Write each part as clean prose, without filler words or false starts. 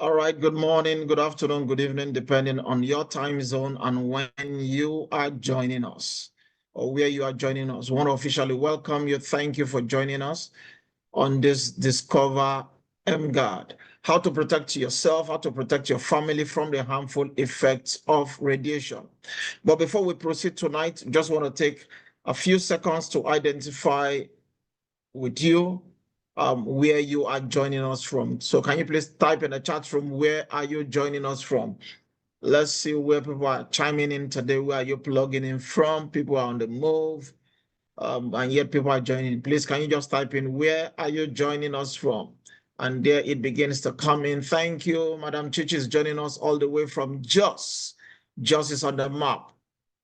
All right, good morning, good afternoon, good evening, depending on your time zone and when you are joining us or where you are joining us. I want to officially welcome you. Thank you for joining us on this Discover Emguarde. How to protect yourself, how to protect your family from the harmful effects of radiation. But before we proceed tonight, just want to take a few seconds to identify with you where you are joining us from. So can you please type in the chat room, where are you joining us from? Let's see where people are chiming in today. Where are you plugging in from? People are on the move, and yet people are joining. Please, can you just type in, where are you joining us from? And there it begins to come in. Thank you. Madam Chichi is joining us all the way from Jos. Jos is on the map.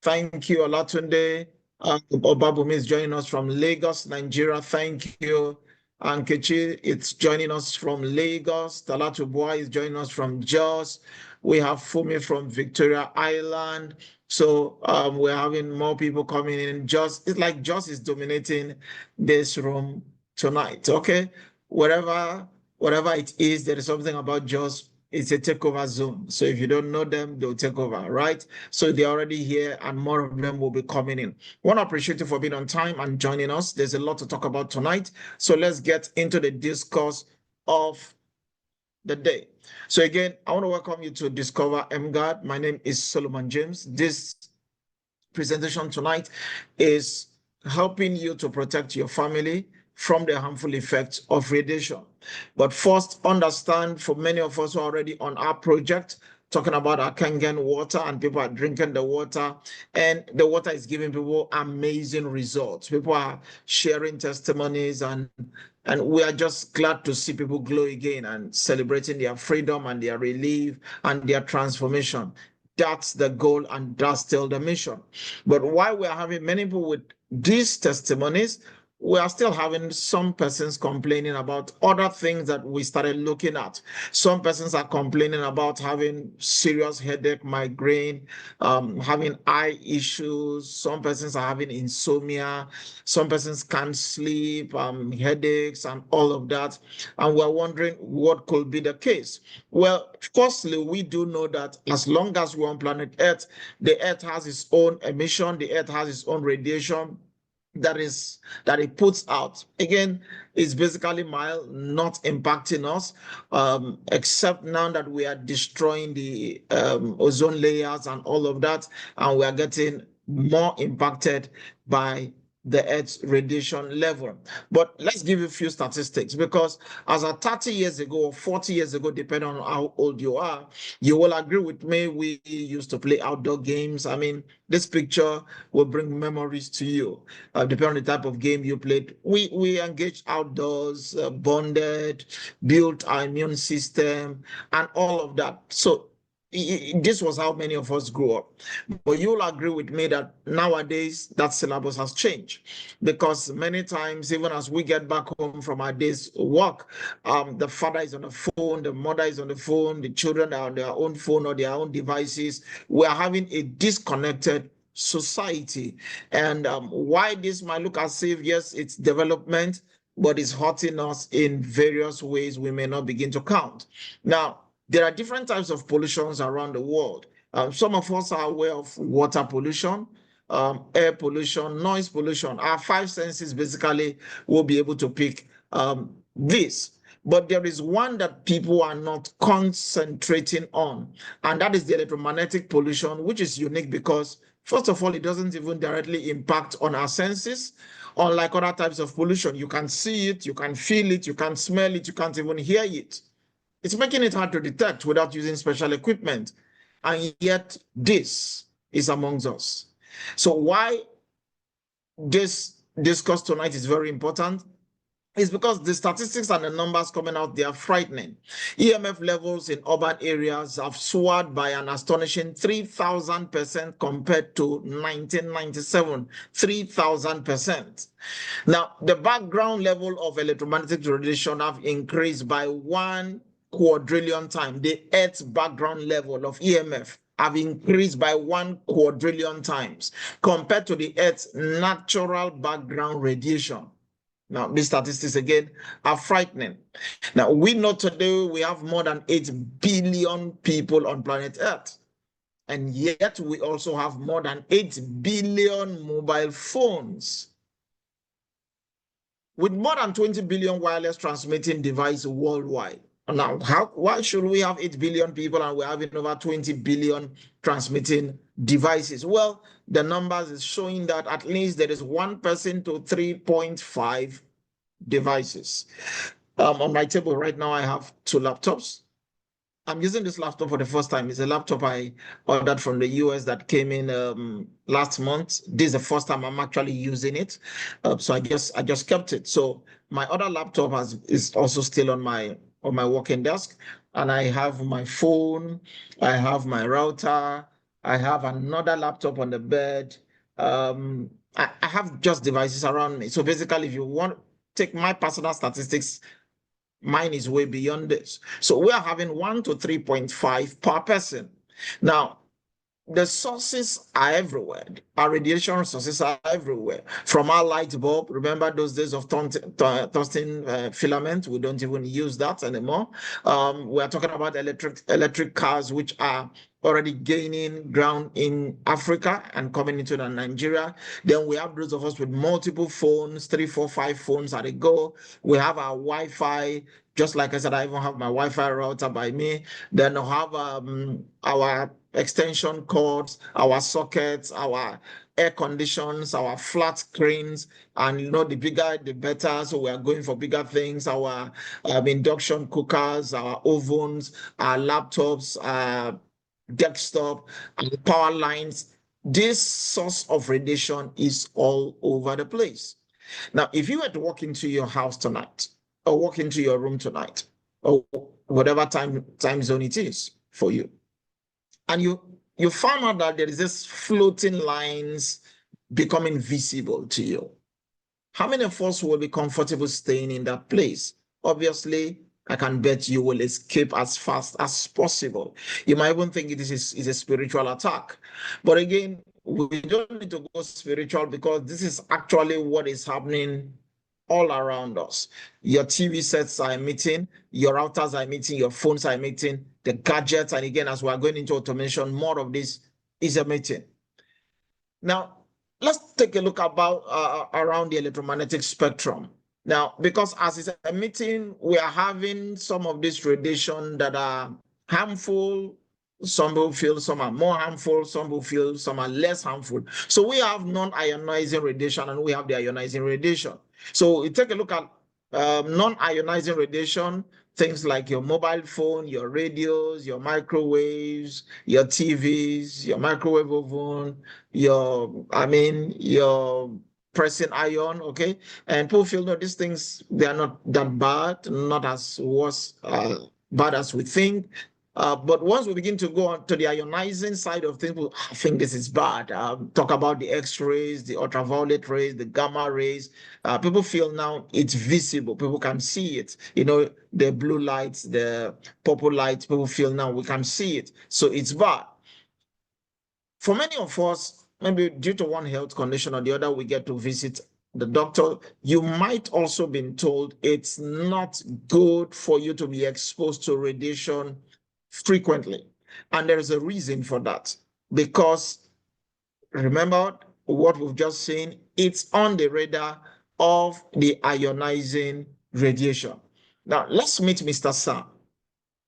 Thank you, Olatunde. Obabumi is joining us from Lagos, Nigeria. Thank you. And Kechi is joining us from Lagos. Talatu Boy is joining us from Jos. We have Fumi from Victoria Island. So we're having more people coming in. It's like Jos is dominating this room tonight. Okay, whatever it is, there is something about Jos. It's a takeover zone. So if you don't know them, they'll take over, right? So they're already here and more of them will be coming in. Want to appreciate you for being on time and joining us. There's a lot to talk about tonight. So let's get into the discourse of the day. So again, I want to welcome you to Discover Emguarde. My name is Solomon James. This presentation tonight is helping you to protect your family from the harmful effects of radiation. But first, understand, for many of us who are already on our project, talking about our Kangen water, and people are drinking the water, and the water is giving people amazing results. People are sharing testimonies, and we are just glad to see people glow again and celebrating their freedom and their relief and their transformation. That's the goal, and that's still the mission. But while we're having many people with these testimonies, we are still having some persons complaining about other things that we started looking at. Some persons are complaining about having serious headache, migraine, having eye issues. Some persons are having insomnia. Some persons can't sleep, headaches, and all of that. And we're wondering what could be the case. Well, firstly, we do know that as long as we're on planet Earth, the Earth has its own emission, the Earth has its own radiation that it puts out. Again, it's basically mild, not impacting us, except now that we are destroying the ozone layers and all of that, and we are getting more impacted by the Earth's radiation level. But let's give you a few statistics, because as of 30 years ago or 40 years ago, depending on how old you are, you will agree with me, we used to play outdoor games. I mean, this picture will bring memories to you. Depending on the type of game you played, we engaged outdoors, bonded, built our immune system, and all of that. So this was how many of us grew up. But you'll agree with me that nowadays that syllabus has changed, because many times, even as we get back home from our day's work, the father is on the phone, the mother is on the phone, the children are on their own phone or their own devices. We are having a disconnected society. And why this might look as if, yes, it's development, but it's hurting us in various ways we may not begin to count. Now, there are different types of pollutions around the world. Some of us are aware of water pollution, air pollution, noise pollution. Our five senses basically will be able to pick this. But there is one that people are not concentrating on, and that is the electromagnetic pollution, which is unique because, first of all, it doesn't even directly impact on our senses. Unlike other types of pollution, you can see it, you can feel it, you can smell it, you can't even hear it. It's making it hard to detect without using special equipment. And yet this is amongst us. So why this discourse tonight is very important is because the statistics and the numbers coming out, they are frightening. EMF levels in urban areas have soared by an astonishing 3,000% compared to 1997, 3,000%. Now, the background level of electromagnetic radiation have increased by 1 quadrillion times. The Earth's background level of EMF have increased by 1 quadrillion times compared to the Earth's natural background radiation. Now, these statistics again are frightening. Now, we know today we have more than 8 billion people on planet Earth. And yet we also have more than 8 billion mobile phones. With more than 20 billion wireless transmitting devices worldwide. Now, why should we have 8 billion people and we're having over 20 billion transmitting devices? Well, the numbers is showing that at least there is 1 person to 3.5 devices. On my table right now, I have 2 laptops. I'm using this laptop for the first time. It's a laptop I ordered from the US that came in last month. This is the first time I'm actually using it, so I just kept it. So my other laptop is also still on my working desk, and I have my phone, I have my router, I have another laptop on the bed. I have just devices around me. So basically, if you want to take my personal statistics, mine is way beyond this. So we are having 1 to 3.5 per person. Now, the sources are everywhere. Our radiation sources are everywhere. From our light bulb, remember those days of tungsten filament? We don't even use that anymore. We are talking about electric cars, which are already gaining ground in Africa and coming into Nigeria. Then we have those of us with multiple phones, 3, 4, 5 phones at a go. We have our Wi-Fi. Just like I said, I even have my Wi-Fi router by me. Then I have our extension cords, our sockets, our air conditions, our flat screens, and the bigger the better. So we are going for bigger things. Our induction cookers, our ovens, our laptops, desktop, and power lines. This source of radiation is all over the place. Now, if you were to walk into your house tonight, or walk into your room tonight, or whatever time zone it is for you, and you found out that there is this floating lines becoming visible to you, how many of us will be comfortable staying in that place? Obviously, I can bet you will escape as fast as possible. You might even think it is a spiritual attack. But again, we don't need to go spiritual, because this is actually what is happening all around us. Your TV sets are emitting, your routers are emitting, your phones are emitting, the gadgets, and again, as we're going into automation, more of this is emitting. Now, let's take a look about around the electromagnetic spectrum. Now, because as it's emitting, we are having some of this radiation that are harmful. Some people feel some are more harmful, some people feel some are less harmful. So we have non-ionizing radiation and we have the ionizing radiation. So you take a look at non-ionizing radiation, things like your mobile phone, your radios, your microwaves, your TVs, your microwave oven, your pressing iron, okay? And people feel, no, these things, they are not that bad, not as bad as we think. But once we begin to go on to the ionizing side of things, I think this is bad. Talk about the X-rays, the ultraviolet rays, the gamma rays. People feel now it's visible. People can see it. The blue lights, the purple lights, people feel now we can see it. So it's bad. For many of us, maybe due to one health condition or the other, we get to visit the doctor. You might also been told it's not good for you to be exposed to radiation frequently. And there's a reason for that. Because remember what we've just seen, it's on the radar of the ionizing radiation. Now, let's meet Mr. Sam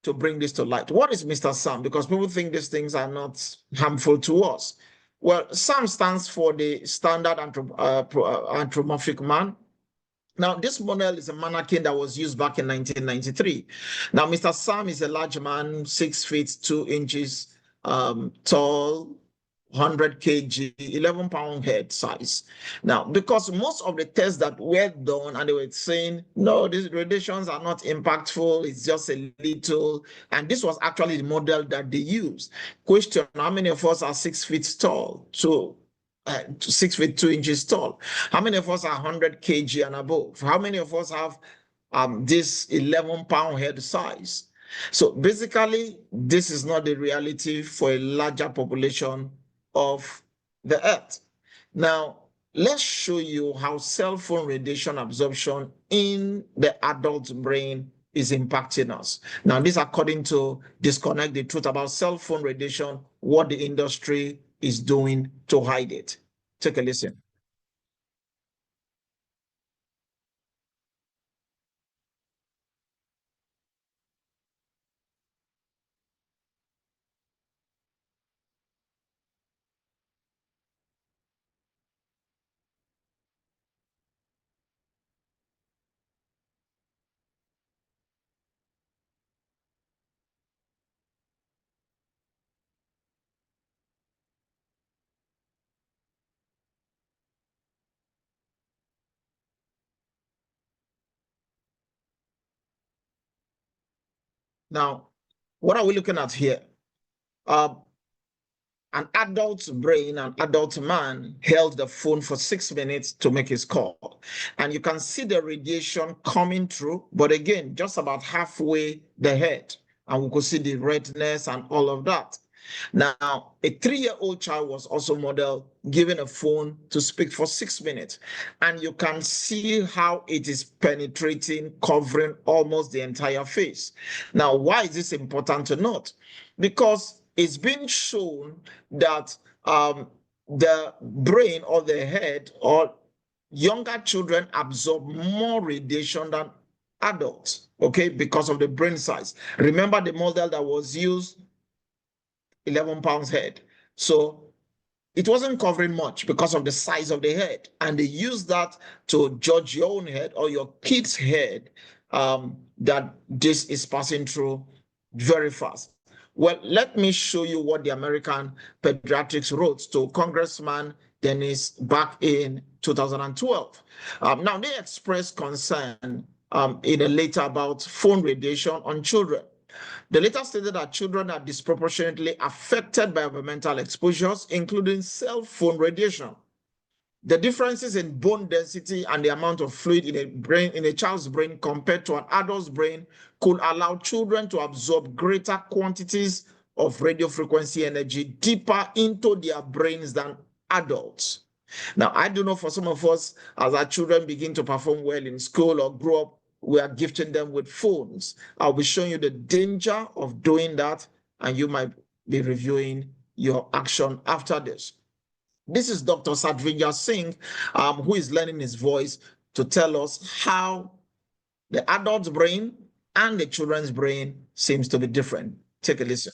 to bring this to light. What is Mr. SAM? Because people think these things are not harmful to us. Well, SAM stands for the Standard Anthropomorphic Man. Now, this model is a mannequin that was used back in 1993. Now, Mr. Sam is a large man, 6 feet 2 inches tall, 100 kg, 11-pound head size. Now, because most of the tests that were done, and they were saying, no, these radiations are not impactful, it's just a little, and this was actually the model that they used. Question, how many of us are 6 feet tall? 6 feet 2 inches tall? How many of us are 100 kg and above? How many of us have this 11-pound head size? So basically, this is not the reality for a larger population of the earth. Now, let's show you how cell phone radiation absorption in the adult brain is impacting us. Now, this according to Disconnect the Truth About Cell Phone Radiation, what the industry is doing to hide it. Take a listen. Now, what are we looking at here? Uh, an adult brain, an adult man, held the phone for 6 minutes to make his call. And you can see the radiation coming through, but again, just about halfway the head. And we could see the redness and all of that. Now, a 3-year-old child was also modeled, given a phone to speak for 6 minutes. And you can see how it is penetrating, covering almost the entire face. Now, why is this important to note? Because it's been shown that the brain or the head or younger children absorb more radiation than adults, okay, because of the brain size. Remember the model that was used, 11 pounds head. So it wasn't covering much because of the size of the head. And they used that to judge your own head or your kid's head, that this is passing through very fast. Well, let me show you what the American Pediatrics wrote to Congressman Dennis back in 2012. Now, they expressed concern in a letter about phone radiation on children. The letter stated that children are disproportionately affected by environmental exposures, including cell phone radiation. The differences in bone density and the amount of fluid in a child's brain compared to an adult's brain could allow children to absorb greater quantities of radio frequency energy deeper into their brains than adults. Now, I do know for some of us, as our children begin to perform well in school or grow up, we are gifting them with phones. I'll be showing you the danger of doing that, and you might be reviewing your action after this. This is Dr. Sadhvija Singh, who is lending his voice to tell us how the adult's brain and the children's brain seems to be different. Take a listen.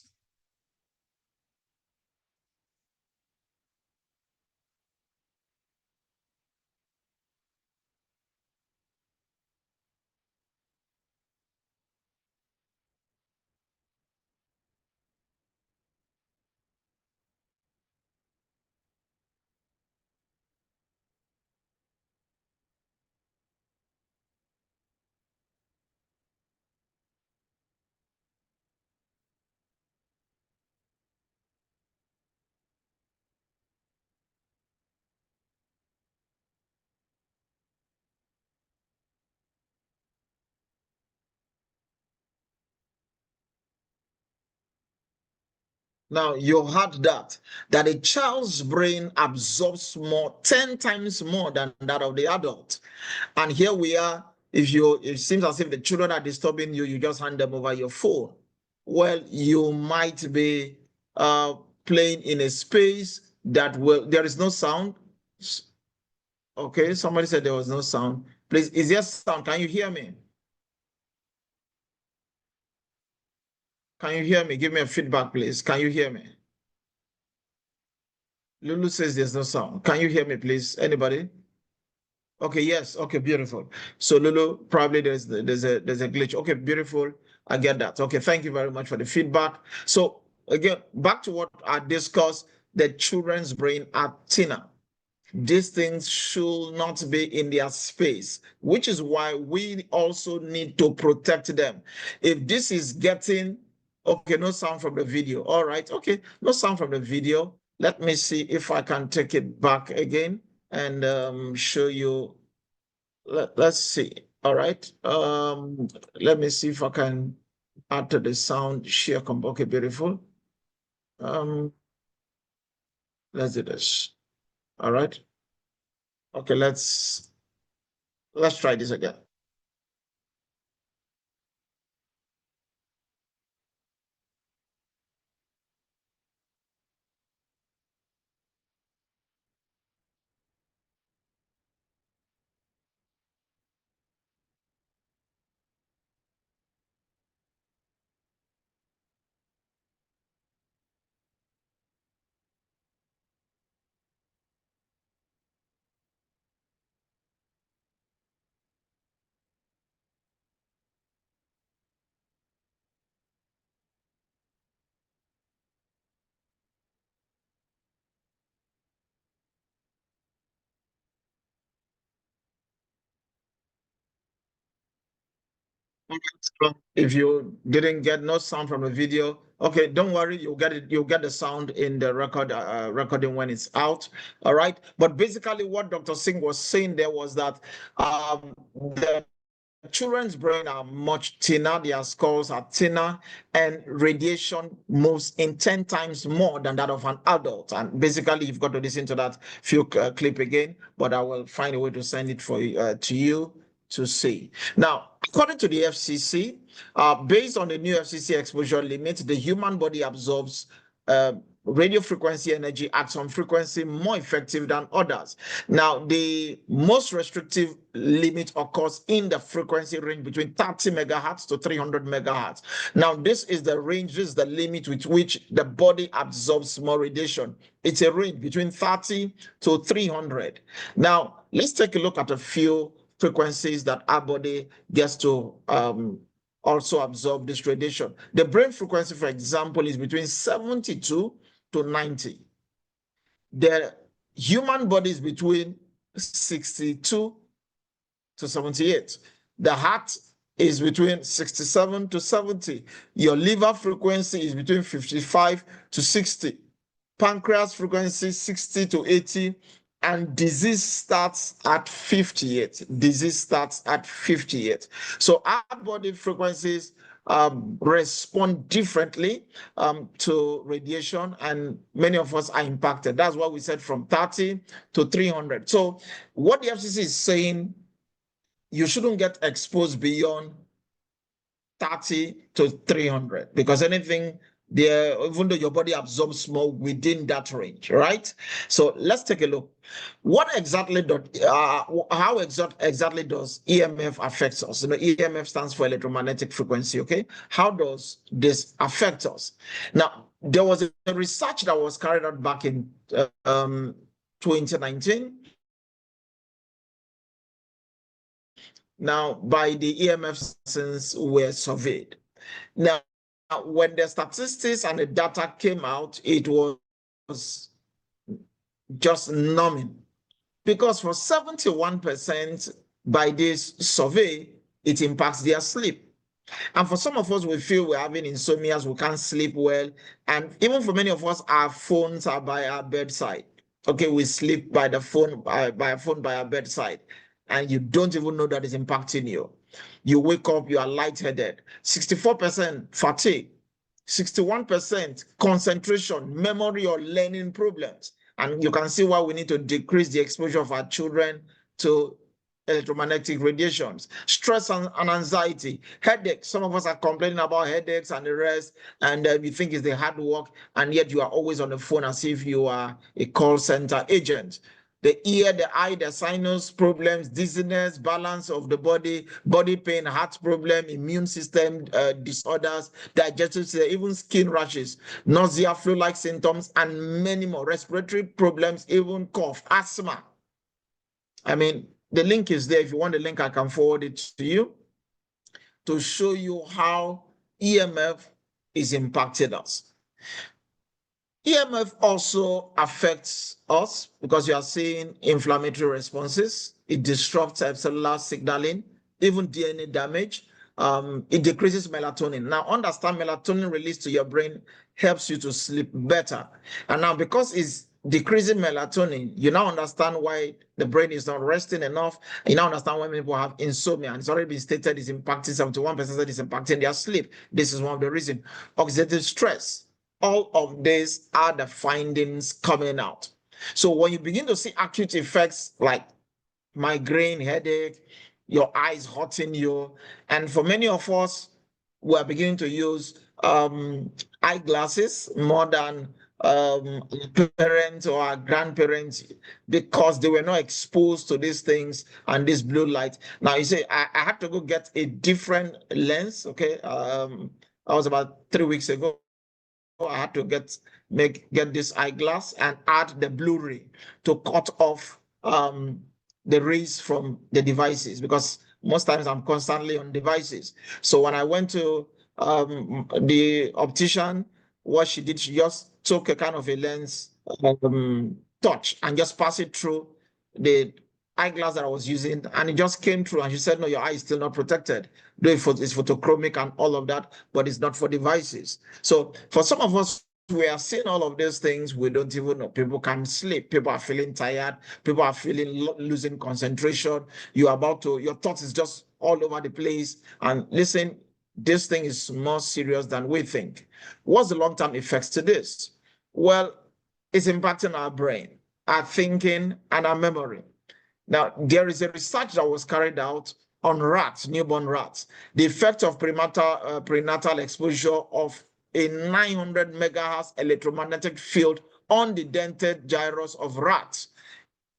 Now, you heard that a child's brain absorbs more, 10 times more than that of the adult. And here we are, it seems as if the children are disturbing you, you just hand them over your phone. Well, you might be playing in a space there is no sound. Okay, somebody said there was no sound. Please, is there sound? Can you hear me? Can you hear me? Give me a feedback, please. Can you hear me? Lulu says there's no sound. Can you hear me, please? Anybody? Okay, yes. Okay, beautiful. So Lulu, probably there's a glitch. Okay, beautiful. I get that. Okay, thank you very much for the feedback. So again, back to what I discussed, the children's brain are thinner. These things should not be in their space, which is why we also need to protect them. If this is getting, okay, no sound from the video. All right, okay, no sound from the video. Let me see if I can take it back again and show you. Let's see. All right. Let me see if I can add to the sound share. Okay, beautiful. Um, let's do this. All right. Okay, let's try this again. If you didn't get no sound from the video, okay, don't worry, you'll get it. You'll get the sound in the recording when it's out. All right. But basically, what Dr. Singh was saying there was that the children's brain are much thinner, their skulls are thinner, and radiation moves in 10 times more than that of an adult. And basically, you've got to listen to that few clip again, but I will find a way to send it for to you to see. Now, according to the FCC, based on the new FCC exposure limit, the human body absorbs radio frequency energy at some frequency more effective than others. Now, the most restrictive limit occurs in the frequency range between 30 megahertz to 300 megahertz. Now, this is the range, this is the limit with which the body absorbs more radiation. It's a range between 30 to 300. Now, let's take a look at a few frequencies that our body gets to also absorb this radiation. The brain frequency, for example, is between 72 to 90. The human body is between 62 to 78. The heart is between 67 to 70. Your liver frequency is between 55 to 60. Pancreas frequency 60 to 80. And disease starts at 58. Disease starts at 58. So our body frequencies respond differently to radiation, and many of us are impacted. That's what we said, from 30 to 300. So what the FCC is saying, you shouldn't get exposed beyond 30 to 300, because anything there, even though your body absorbs more within that range, right? So let's take a look. What exactly how exactly does EMF affect us? You know, EMF stands for electromagnetic frequency, okay? How does this affect us? Now, there was a research that was carried out back in 2019. Now, by the EMF stations were surveyed. Now, when the statistics and the data came out, it was just numbing, because for 71% by this survey, it impacts their sleep. And for some of us, we feel we're having insomnia, we can't sleep well. And even for many of us, our phones are by our bedside. Okay, we sleep by the phone, by a phone by our bedside, and you don't even know that it's impacting you. You wake up, you are lightheaded, 64% fatigue, 61% concentration, memory, or learning problems. And you can see why we need to decrease the exposure of our children to electromagnetic radiations. Stress and anxiety, headaches. Some of us are complaining about headaches and the rest, and you think it's the hard work, and yet you are always on the phone as if you are a call center agent. The ear, the eye, the sinus problems, dizziness, balance of the body, body pain, heart problem, immune system disorders, digestive system, even skin rashes, nausea, flu-like symptoms, and many more. Respiratory problems, even cough, asthma. I mean, the link is there. If you want the link, I can forward it to you to show you how EMF is impacting us. EMF also affects us because you are seeing inflammatory responses. It disrupts cellular signaling, even DNA damage. It decreases melatonin. Now, understand, melatonin released to your brain helps you to sleep better. And now, because it's decreasing melatonin, you now understand why the brain is not resting enough. You now understand why people have insomnia. And it's already been stated it's impacting 71% that is impacting their sleep. This is one of the reasons. Oxidative stress. All of these are the findings coming out. So when you begin to see acute effects like migraine, headache, your eyes hurting you. And for many of us, we are beginning to use eyeglasses more than parents or our grandparents because they were not exposed to these things and this blue light. Now you say I had to go get a different lens. Okay, I was about 3 weeks ago. I had to get this eyeglass and add the Blu-ray to cut off the rays from the devices because most times I'm constantly on devices. So when I went to the optician, what she did, she just took a kind of a lens touch and just pass it through the eyeglass that I was using, and it just came through. And she said, "No, your eye is still not protected. Though it's photochromic and all of that, but it's not for devices." So for some of us, we are seeing all of these things. We don't even know. People can't sleep. People are feeling tired. People are feeling losing concentration. Your thoughts is just all over the place. And listen, this thing is more serious than we think. What's the long-term effects to this? Well, it's impacting our brain, our thinking, and our memory. Now, there is a research that was carried out on rats, newborn rats, the effect of prenatal exposure of a 900 megahertz electromagnetic field on the dentate gyrus of rats.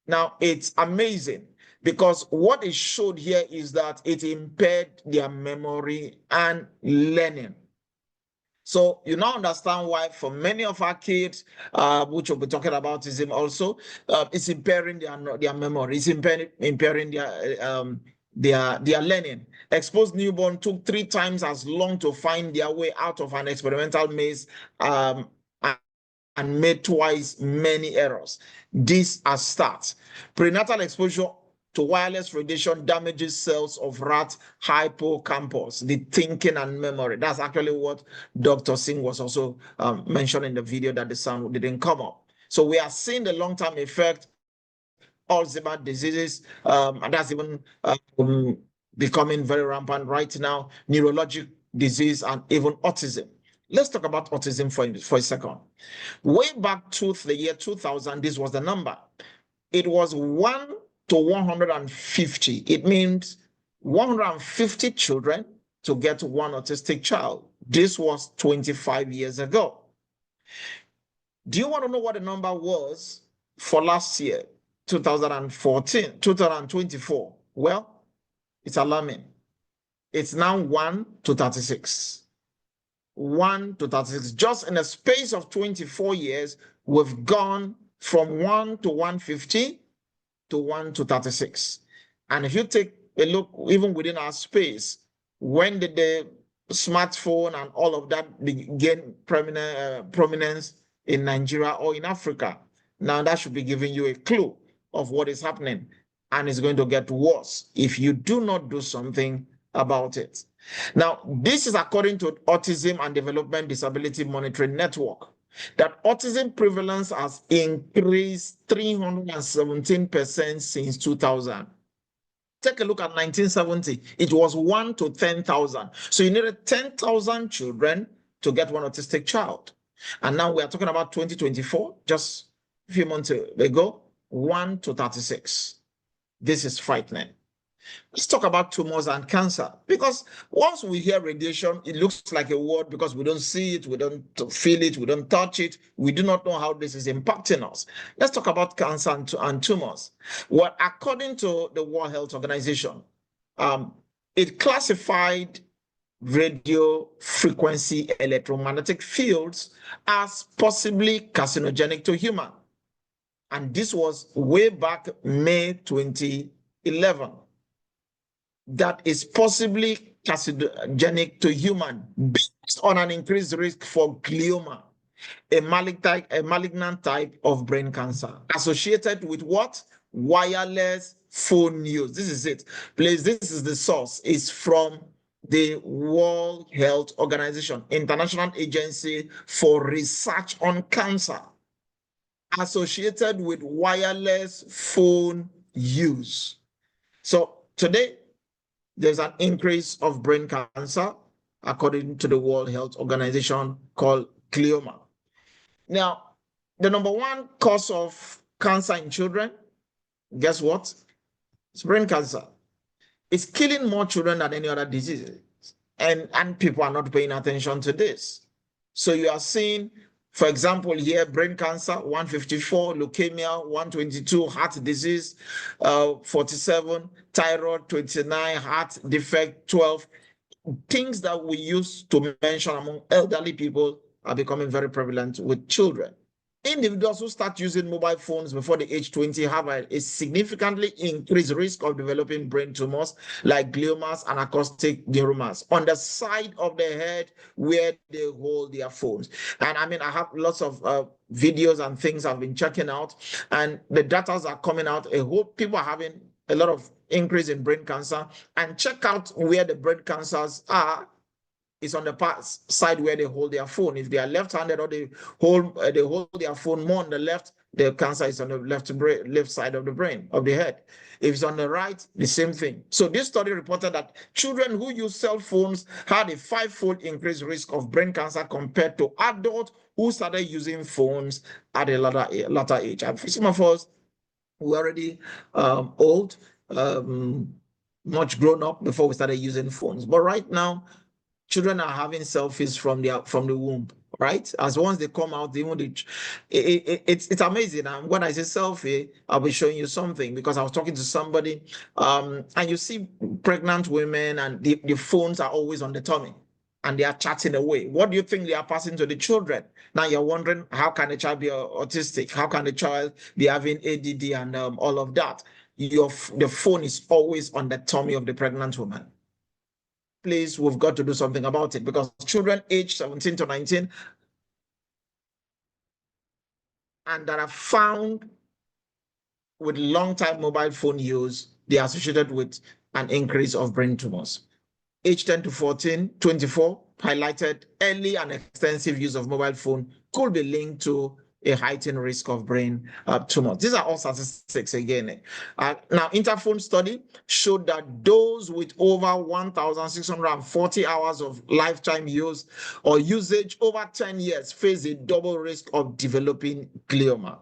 Now, it's amazing because what is showed here is that it impaired their memory and learning. So you now understand why for many of our kids, which we'll be talking about autism also, it's impairing their memory, it's impairing their learning. Exposed newborn took 3 times as long to find their way out of an experimental maze and made twice many errors. These are stats. Prenatal exposure to wireless radiation damages cells of rat hippocampus, the thinking and memory. That's actually what Dr. Singh was also mentioned in the video that the sound didn't come up. So we are seeing the long-term effect, Alzheimer's diseases, and that's even becoming very rampant right now, neurologic disease, and even autism. Let's talk about autism for a second. Way back to the year 2000, this was the number. It was 1 to 150. It means 150 children to get one autistic child. This was 25 years ago. Do you want to know what the number was for last year, 2024? Well, it's alarming. It's now 1 to 36. 1 to 36. Just in a space of 24 years, we've gone from 1 to 150 to 1 to 36. And if you take a look, even within our space, when did the smartphone and all of that gain prominence in Nigeria or in Africa? Now that should be giving you a clue of what is happening. And it's going to get worse if you do not do something about it. Now, this is according to Autism and Development Disability Monitoring Network, that autism prevalence has increased 317% since 2000. Take a look at 1970. It was 1 to 10,000. So you needed 10,000 children to get one autistic child. And now we are talking about 2024, just a few months ago, 1 to 36. This is frightening. Let's talk about tumors and cancer, because once we hear radiation, it looks like a word because we don't see it, we don't feel it, we don't touch it. We do not know how this is impacting us. Let's talk about cancer and tumors. Well, according to the World Health Organization, it classified radio frequency electromagnetic fields as possibly carcinogenic to human. And this was way back May 2011. That is possibly carcinogenic to human based on an increased risk for glioma, a malignant type of brain cancer associated with what? Wireless phone use. This is it. Please, this is the source. It's from the World Health Organization, International Agency for Research on Cancer, associated with wireless phone use. So today, there's an increase of brain cancer, according to the World Health Organization, called glioma. Now, the number one cause of cancer in children, guess what? It's brain cancer. It's killing more children than any other disease. And people are not paying attention to this. So you are seeing, for example, here, brain cancer, 154, leukemia, 122, heart disease, 47, thyroid, 29, heart defect, 12. Things that we used to mention among elderly people are becoming very prevalent with children. Individuals who start using mobile phones before the age 20 have a significantly increased risk of developing brain tumors like gliomas and acoustic neuromas on the side of the head where they hold their phones. And I mean, I have lots of videos and things I've been checking out, and the data are coming out. A whole people are having a lot of increase in brain cancer. And check out where the brain cancers are. Is on the side where they hold their phone. If they are left-handed or they hold their phone more on the left, the cancer is on the left side of the brain, of the head. If it's on the right, the same thing. So this study reported that children who use cell phones had a 5-fold increased risk of brain cancer compared to adults who started using phones at a later age. And for some of us who are already old, much grown up before we started using phones. But right now, children are having selfies from the womb, right? As once they come out, it's amazing. And when I say selfie, I'll be showing you something because I was talking to somebody, and you see pregnant women and the phones are always on the tummy and they are chatting away. What do you think they are passing to the children? Now you're wondering, how can a child be autistic? How can a child be having ADD and all of that? The phone is always on the tummy of the pregnant woman. Please, we've got to do something about it because children aged 17 to 19 and that are found with long-time mobile phone use, they are associated with an increase of brain tumors. Age 10 to 14, 24 highlighted early and extensive use of mobile phone could be linked to a heightened risk of brain tumors. These are all statistics again. Now, Interphone study showed that those with over 1,640 hours of lifetime use or usage over 10 years face a double risk of developing glioma.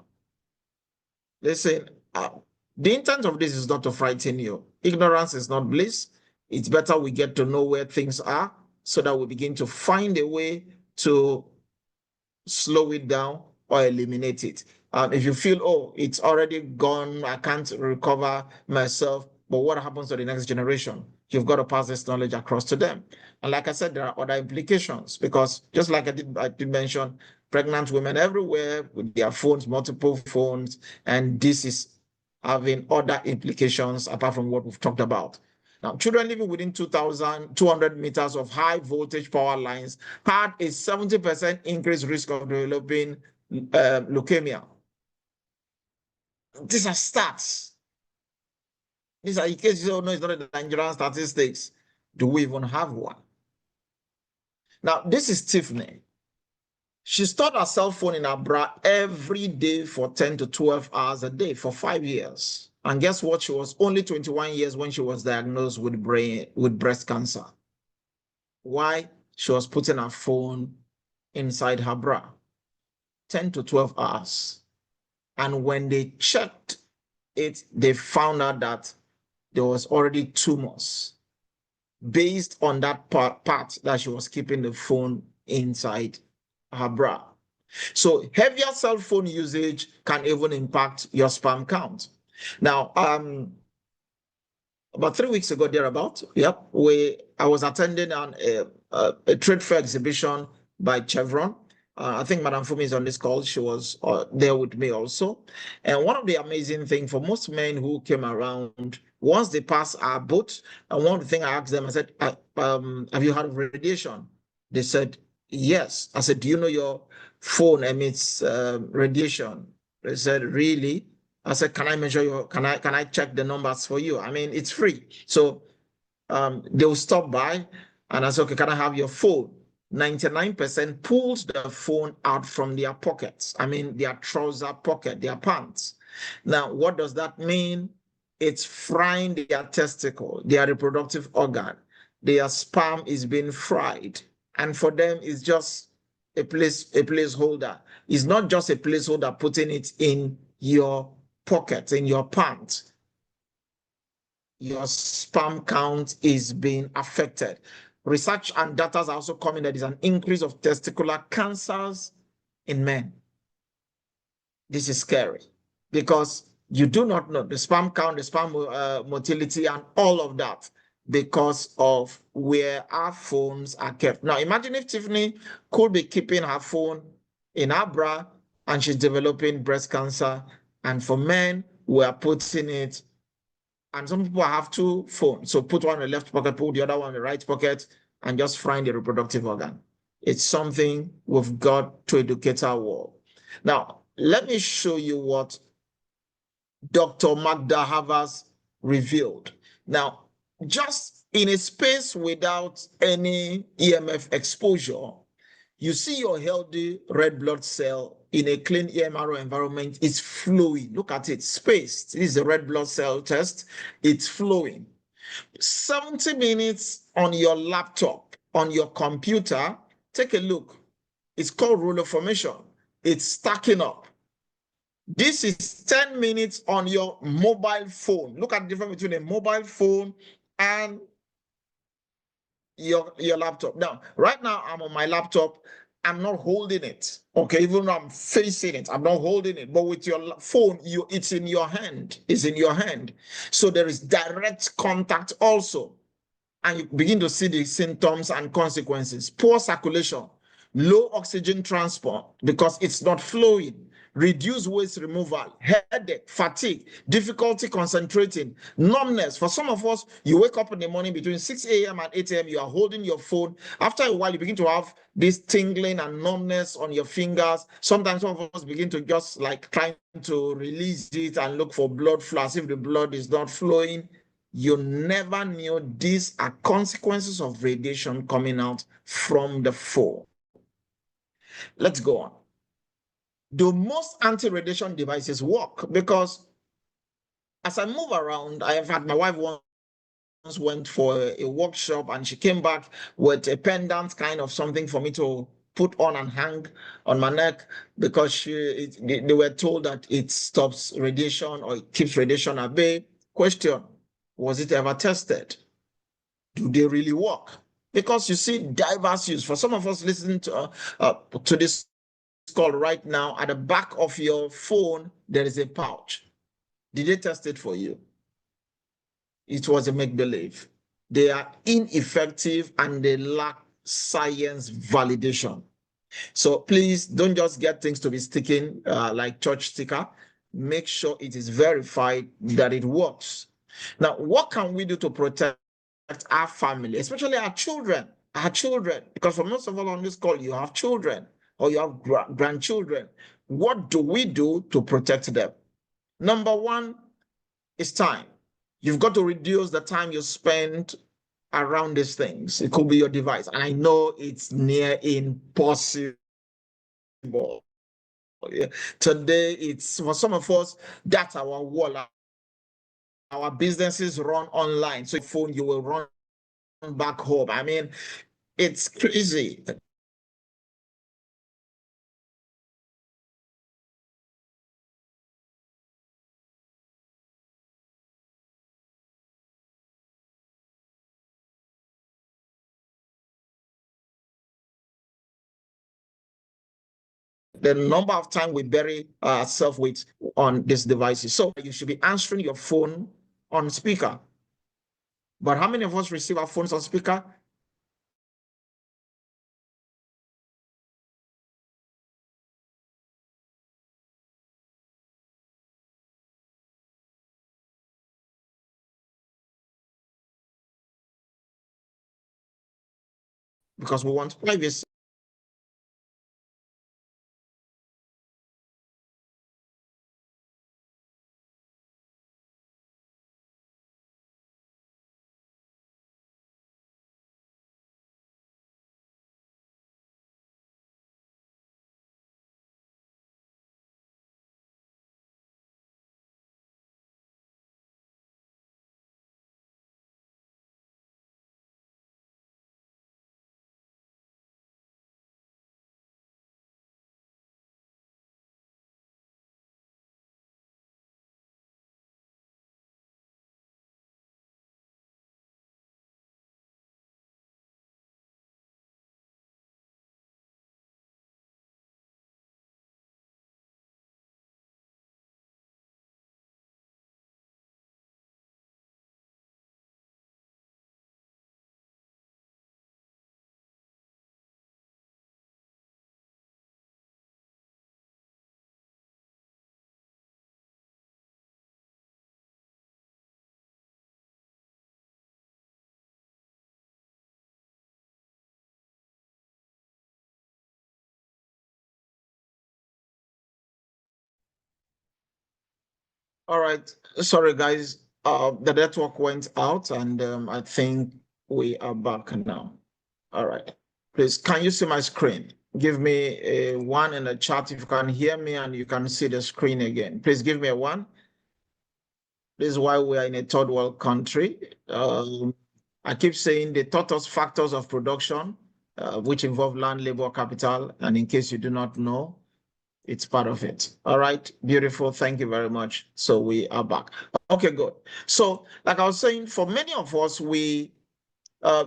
Listen, the intent of this is not to frighten you. Ignorance is not bliss. It's better we get to know where things are so that we begin to find a way to slow it down or eliminate it. If you feel, oh, it's already gone, I can't recover myself, but what happens to the next generation? You've got to pass this knowledge across to them. And like I said, there are other implications because just like I did mention, pregnant women everywhere with their phones, multiple phones, and this is having other implications apart from what we've talked about. Now, children living within 2,200 meters of high voltage power lines had a 70% increased risk of developing leukemia. These are stats. These are, in case you don't know, it's not a Nigerian statistics. Do we even have one? Now, this is Tiffany. She stored her cell phone in her bra every day for 10 to 12 hours a day for 5 years. And guess what? She was only 21 years when she was diagnosed with breast cancer. Why? She was putting her phone inside her bra. 10 to 12 hours. And when they checked it, they found out that there was already tumors based on that part that she was keeping the phone inside her bra. So heavier cell phone usage can even impact your sperm count. Now, about 3 weeks ago, thereabout, I was attending a trade fair exhibition by Chevron. I think Madam Fumi is on this call. She was there with me also. And one of the amazing things for most men who came around, once they passed our booth, and one of the things I asked them, I said, have you heard of radiation? They said, yes. I said, do you know your phone emits radiation? They said, really? I said, can I measure can I check the numbers for you? I mean, it's free. So they'll stop by and I said, okay, can I have your phone? 99% pulls the phone out from their pockets. I mean, their trouser pocket, their pants. Now, what does that mean? It's frying their testicle, their reproductive organ. Their sperm is being fried. And for them, it's just a placeholder. It's not just a placeholder putting it in your pocket, in your pants. your sperm count is being affected. Research and data are also coming that there's an increase of testicular cancers in men. This is scary because you do not know the sperm count, the sperm motility, and all of that because of where our phones are kept. Now, imagine if Tiffany could be keeping her phone in her bra and she's developing breast cancer. And for men, we are putting it, and some people have two phones. So put one in the left pocket, put the other one in the right pocket, and just find the reproductive organ. It's something we've got to educate our world. Now, let me show you what Dr. Magda Havas revealed. Now, just in a space without any EMF exposure, you see your healthy red blood cell in a clean EMRO environment is flowing. Look at it, spaced. This is a red blood cell test. It's flowing. 70 minutes on your laptop, on your computer, take a look. It's called roller formation. It's stacking up. This is 10 minutes on your mobile phone. Look at the difference between a mobile phone and your laptop. Now, right now, I'm on my laptop. I'm not holding it. Okay, even though I'm facing it, I'm not holding it. But with your phone, it's in your hand. It's in your hand. So there is direct contact also. And you begin to see the symptoms and consequences. Poor circulation, low oxygen transport because it's not flowing, reduced waste removal, headache, fatigue, difficulty concentrating, numbness. For some of us, you wake up in the morning between 6 a.m. and 8 a.m., you are holding your phone. After a while, you begin to have this tingling and numbness on your fingers. Sometimes some of us begin to just like trying to release it and look for blood flow as if the blood is not flowing. You never knew these are consequences of radiation coming out from the phone. Let's go on. Do most anti-radiation devices work? Because as I move around, I have had my wife once went for a workshop and she came back with a pendant kind of something for me to put on and hang on my neck because they were told that it stops radiation or it keeps radiation at bay. Question, was it ever tested? Do they really work? Because you see diverse use. For some of us listening to this call right now, at the back of your phone, there is a pouch. Did they test it for you? It was a make-believe. They are ineffective and they lack science validation. So please don't just get things to be sticking like church sticker. Make sure it is verified that it works. Now, what can we do to protect our family, especially our children? Our children, because for most of us on this call, you have children or you have grandchildren. What do we do to protect them? Number one is time. You've got to reduce the time you spend around these things. It could be your device. And I know it's near impossible. Yeah. Today, it's for some of us, that's our wall. Our businesses run online. So, phone, you will run back home. I mean, it's crazy. The number of time we bury ourselves with on these devices. So you should be answering your phone on speaker. But how many of us receive our phones on speaker? Because we want privacy. All right. Sorry, guys. The network went out, and I think we are back now. All right. Please, can you see my screen? Give me a one in the chat if you can hear me and you can see the screen again. Please give me a one. This is why we are in a third world country. I keep saying they taught us factors of production, which involve land, labor, capital. And in case you do not know, it's part of it. All right, beautiful. Thank you very much. So we are back. Okay, good. So, like I was saying, for many of us, we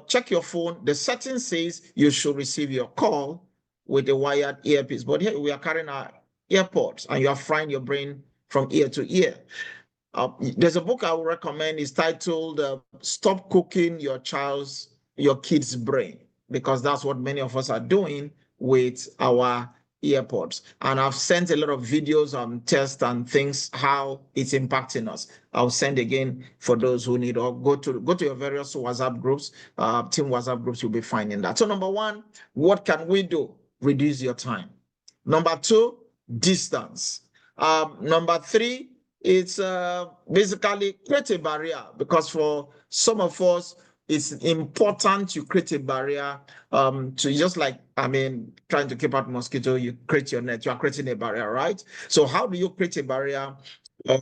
check your phone. The setting says you should receive your call with a wired earpiece, but here we are carrying our earpods, and you are frying your brain from ear to ear. There's a book I would recommend. It's titled "Stop Cooking Your Kid's Brain," because that's what many of us are doing with our earpods. And I've sent a lot of videos on tests and things how it's impacting us. I'll send again for those who need, or go to your various WhatsApp groups, team WhatsApp groups. You'll be finding that. So number one, what can we do? Reduce your time. Number two, distance. Number three, it's basically create a barrier, because for some of us, it's important to create a barrier, to just like, I mean, trying to keep out mosquito, you create your net, you are creating a barrier, right? So how do you create a barrier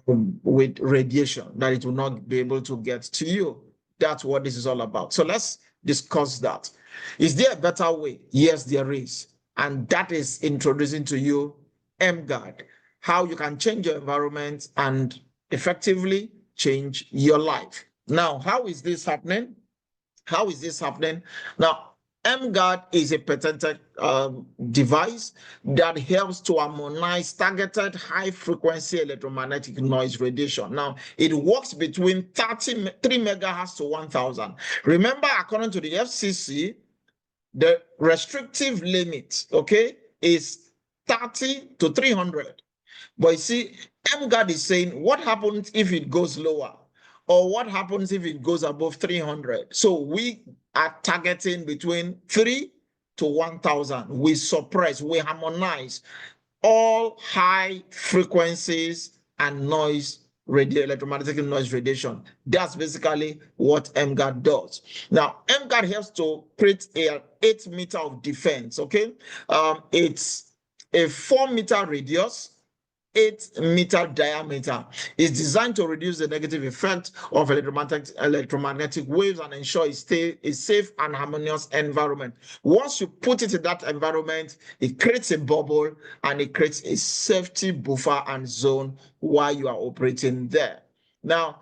with radiation that it will not be able to get to you? That's what this is all about. So let's discuss that. Is there a better way? Yes, there is. And that is introducing to you Emguarde, how you can change your environment and effectively change your life. Now, how is this happening? How is this happening? Now, Emguarde is a patented device that helps to harmonize targeted high frequency electromagnetic noise radiation. Now, it works between 3 megahertz to 1000. Remember, according to the FCC, the restrictive limit, okay, is 30 to 300. But you see, Emguarde is saying, what happens if it goes lower? Or what happens if it goes above 300? So we are targeting between 3 to 1000. We suppress, we harmonize all high frequencies and noise electromagnetic noise radiation. That's basically what Emguarde does. Now, Emguarde helps to create an 8 meter of defense. Okay, it's a 4 meter radius, 8 meter diameter. Is designed to reduce the negative effect of electromagnetic waves and ensure it stays a safe and harmonious environment. Once you put it in that environment, it creates a bubble and it creates a safety buffer and zone while you are operating there. Now,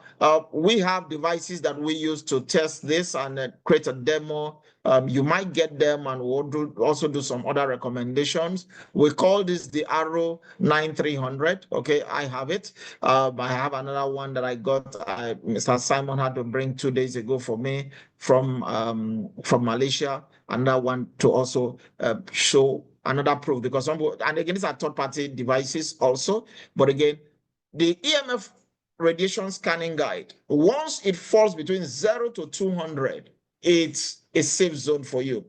we have devices that we use to test this and create a demo. You might get them, and we'll also do some other recommendations. We call this the Arrow 9300. Okay, I have it. I have another one that I got. Mr. Simon had to bring 2 days ago for me from Malaysia. Another one to also show another proof, because and again, these are third-party devices also. But again, the EMF radiation scanning guide, once it falls between 0 to 200, it's a safe zone for you.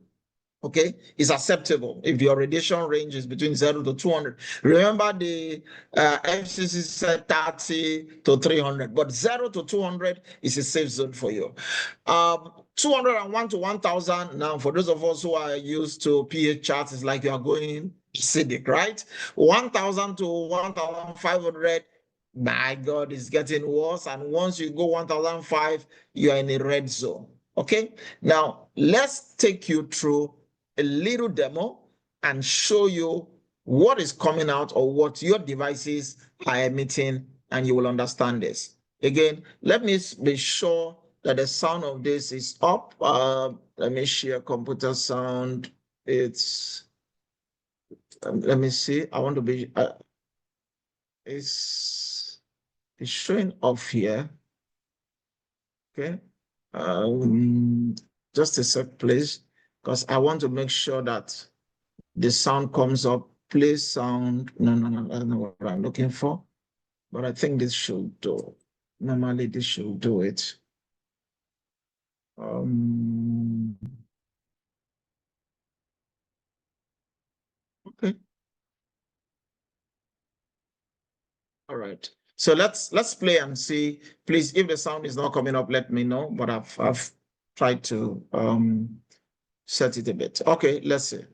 Okay, it's acceptable if your radiation range is between 0 to 200. Remember, the FCC said 30 to 300, but 0 to 200 is a safe zone for you. 201 to 1000. Now, for those of us who are used to pH charts, it's like you are going acidic, right? 1000 to 1500. My God, it's getting worse. And once you go 1005, you are in a red zone. Okay, now let's take you through a little demo and show you what is coming out or what your devices are emitting, and you will understand this. Again, let me be sure that the sound of this is up. Let me share computer sound. It's, let me see. I want to be, it's showing off here. Okay. Just a sec, please, because I want to make sure that the sound comes up. Play sound. No, no, no, I don't know what I'm looking for, but I think this should do. Normally, this should do it. Okay. All right. So let's play and see. Please, if the sound is not coming up, let me know. But I've tried to set it a bit. Okay, let's see.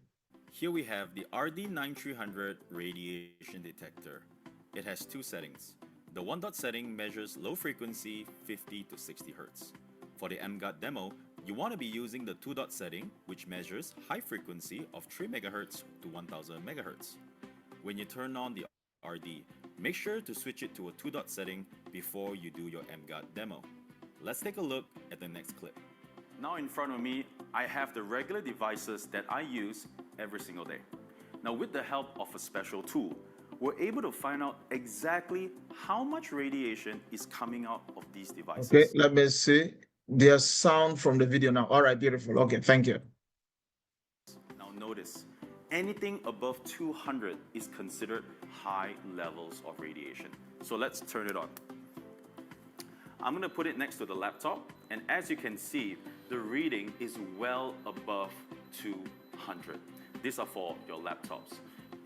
Here we have the RD9300 radiation detector. It has two settings. The 1 dot setting measures low frequency 50 to 60 Hz. For the Emguarde demo, you want to be using the 2 dot setting, which measures high frequency of 3 MHz to 1000 MHz. When you turn on the RD, make sure to switch it to a 2 dot setting before you do your Emguarde demo. Let's take a look at the next clip. Now in front of me, I have the regular devices that I use every single day. Now with the help of a special tool, we're able to find out exactly how much radiation is coming out of these devices. Okay, let me see. There's sound from the video now. All right, beautiful. Okay, thank you. Now notice, anything above 200 is considered high levels of radiation. So let's turn it on. I'm going to put it next to the laptop, and as you can see, the reading is well above 200. These are for your laptops.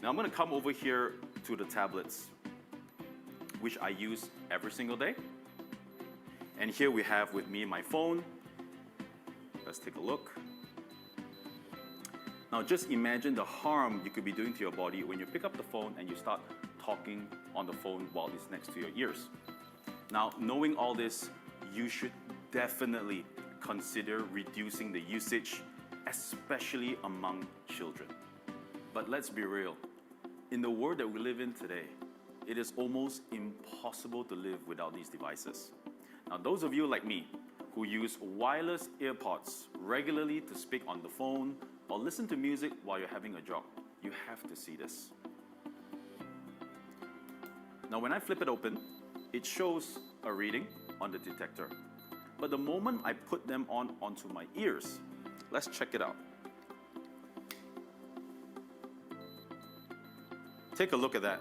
Now I'm going to come over here to the tablets, which I use every single day. And here we have with me my phone. Let's take a look. Now just imagine the harm you could be doing to your body when you pick up the phone and you start talking on the phone while it's next to your ears. Now, knowing all this, you should definitely consider reducing the usage, especially among children. But let's be real. In the world that we live in today, it is almost impossible to live without these devices. Now, those of you like me who use wireless earpods regularly to speak on the phone or listen to music while you're having a jog, you have to see this. Now, when I flip it open, it shows a reading on the detector. But the moment I put them onto my ears, let's check it out. Take a look at that.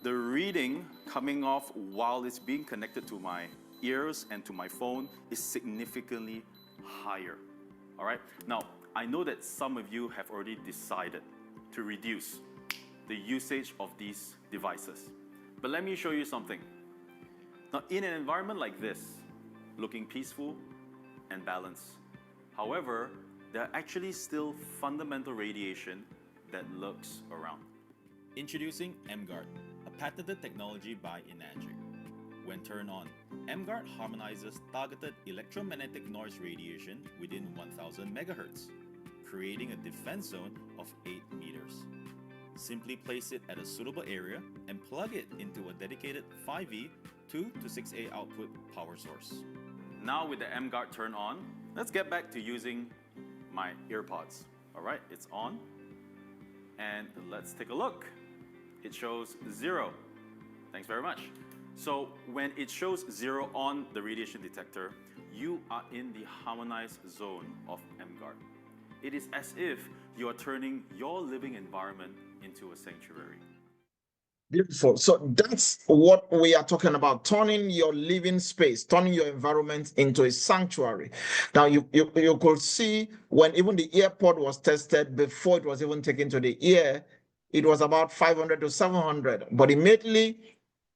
The reading coming off while it's being connected to my ears and to my phone is significantly higher. All right? Now, I know that some of you have already decided to reduce the usage of these devices. But let me show you something. Now, in an environment like this, looking peaceful and balanced, however, there are actually still fundamental radiation that lurks around. Introducing Emguarde, a patented technology by Enagic. When turned on, Emguarde harmonizes targeted electromagnetic noise radiation within 1000 MHz, creating a defense zone of 8 meters. Simply place it at a suitable area and plug it into a dedicated 5V 2 to 6A output power source. Now with the Emguarde turned on, let's get back to using my earpods. All right, it's on. And let's take a look. It shows 0. Thanks very much. So when it shows 0 on the radiation detector, you are in the harmonized zone of Emguarde. It is as if you are turning your living environment into a sanctuary. Beautiful. So that's what we are talking about, turning your living space, turning your environment into a sanctuary. Now, you could see when even the earpod was tested before it was even taken to the ear, it was about 500 to 700. But immediately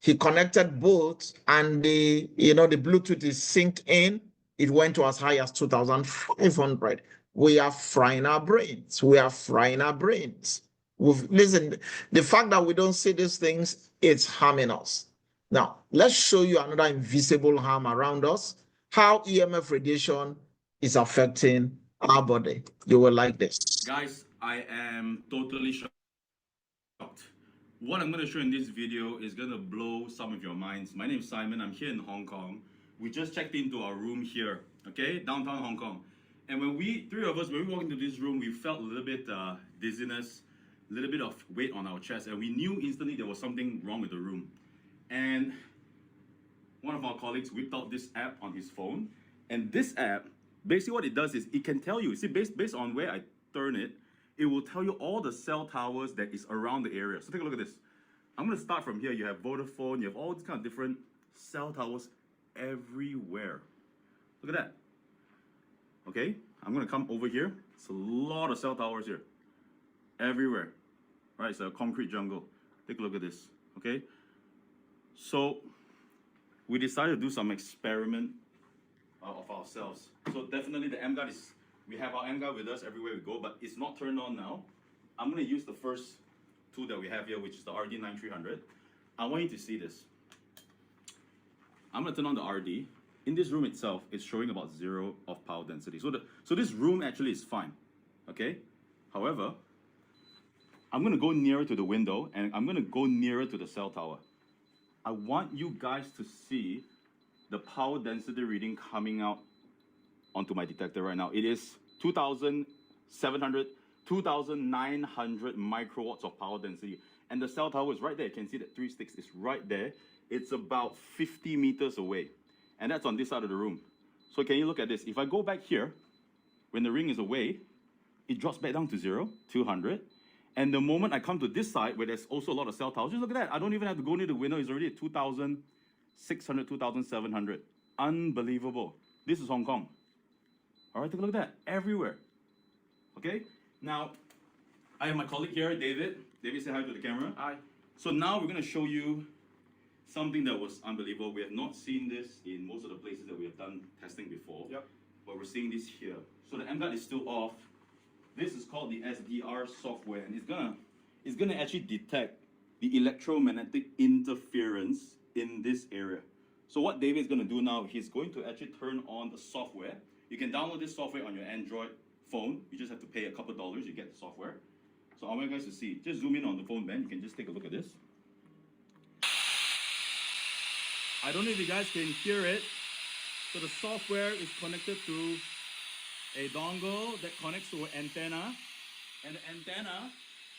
he connected both and the Bluetooth is synced in, it went to as high as 2,500. We are frying our brains. We are frying our brains. Listen, the fact that we don't see these things, it's harming us. Now, let's show you another invisible harm around us, how EMF radiation is affecting our body. You will like this. Guys, I am totally shocked. What I'm going to show in this video is going to blow some of your minds. My name is Simon. I'm here in Hong Kong. We just checked into our room here, okay, downtown Hong Kong. And when three of us, when we walked into this room, we felt a little bit dizziness, a little bit of weight on our chest, and we knew instantly there was something wrong with the room. And one of our colleagues whipped out this app on his phone, and this app, basically what it does is it can tell you, see, based on where I turn it, it will tell you all the cell towers that is around the area. So take a look at this. I'm going to start from here. You have Vodafone, you have all these kind of different cell towers everywhere. Look at that. Okay, I'm going to come over here. It's a lot of cell towers here, everywhere. Right, it's a concrete jungle. Take a look at this, okay? So we decided to do some experiment of ourselves. So definitely the Emguarde is, we have our Emguarde with us everywhere we go, but it's not turned on now. I'm gonna use the first tool that we have here, which is the RD9300. I want you to see this. I'm gonna turn on the RD. In this room itself, it's showing about 0 of power density. So this room actually is fine, okay? However, I'm gonna go nearer to the window and I'm gonna go nearer to the cell tower. I want you guys to see the power density reading coming out onto my detector right now. It is 2,700, 2,900 microwatts of power density. And the cell tower is right there. You can see that 3 sticks is right there. It's about 50 meters away. And that's on this side of the room. So can you look at this? If I go back here, when the ring is away, it drops back down to 0, 200. And the moment I come to this side, where there's also a lot of cell towers, just look at that. I don't even have to go near the window. It's already at 2,600, 2,700. Unbelievable. This is Hong Kong. All right, take a look at that. Everywhere. Okay? Now, I have my colleague here, David. David, say hi to the camera. Hi. So now we're going to show you something that was unbelievable. We have not seen this in most of the places that we have done testing before. Yep. But we're seeing this here. So the Emguarde is still off. This is called the SDR software, and it's gonna actually detect the electromagnetic interference in this area. So what David is gonna do now, he's going to actually turn on the software. You can download this software on your Android phone. You just have to pay a couple dollars, you get the software. So I want you guys to see. Just zoom in on the phone, Ben. You can just take a look at this. I don't know if you guys can hear it. So the software is connected to a dongle that connects to an antenna, and the antenna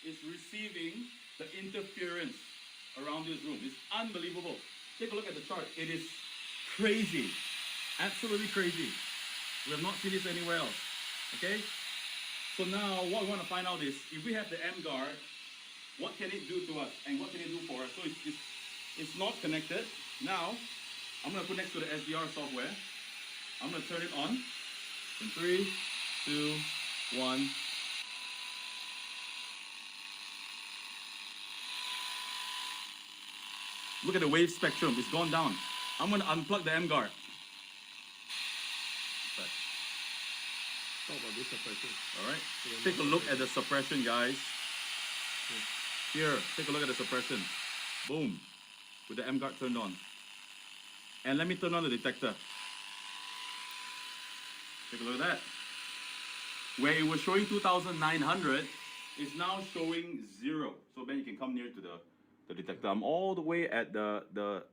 is receiving the interference around this room. It's unbelievable. Take a look at the chart. It is crazy, absolutely crazy. We have not seen this anywhere else. Okay? So now what we want to find out is, if we have the Emguarde, what can it do to us and what can it do for us? So it's not connected. Now, I'm going to put next to the SDR software. I'm going to turn it on. In 3, 2, 1. Look at the wave spectrum. It's gone down. I'm going to unplug the Emguarde. All right. Take a look at the suppression, guys. Here, take a look at the suppression. Boom. With the Emguarde turned on. And let me turn on the detector. Take a look at that. Where it was showing 2,900, it's now showing 0. So Ben, you can come near to the detector. I'm all the way at the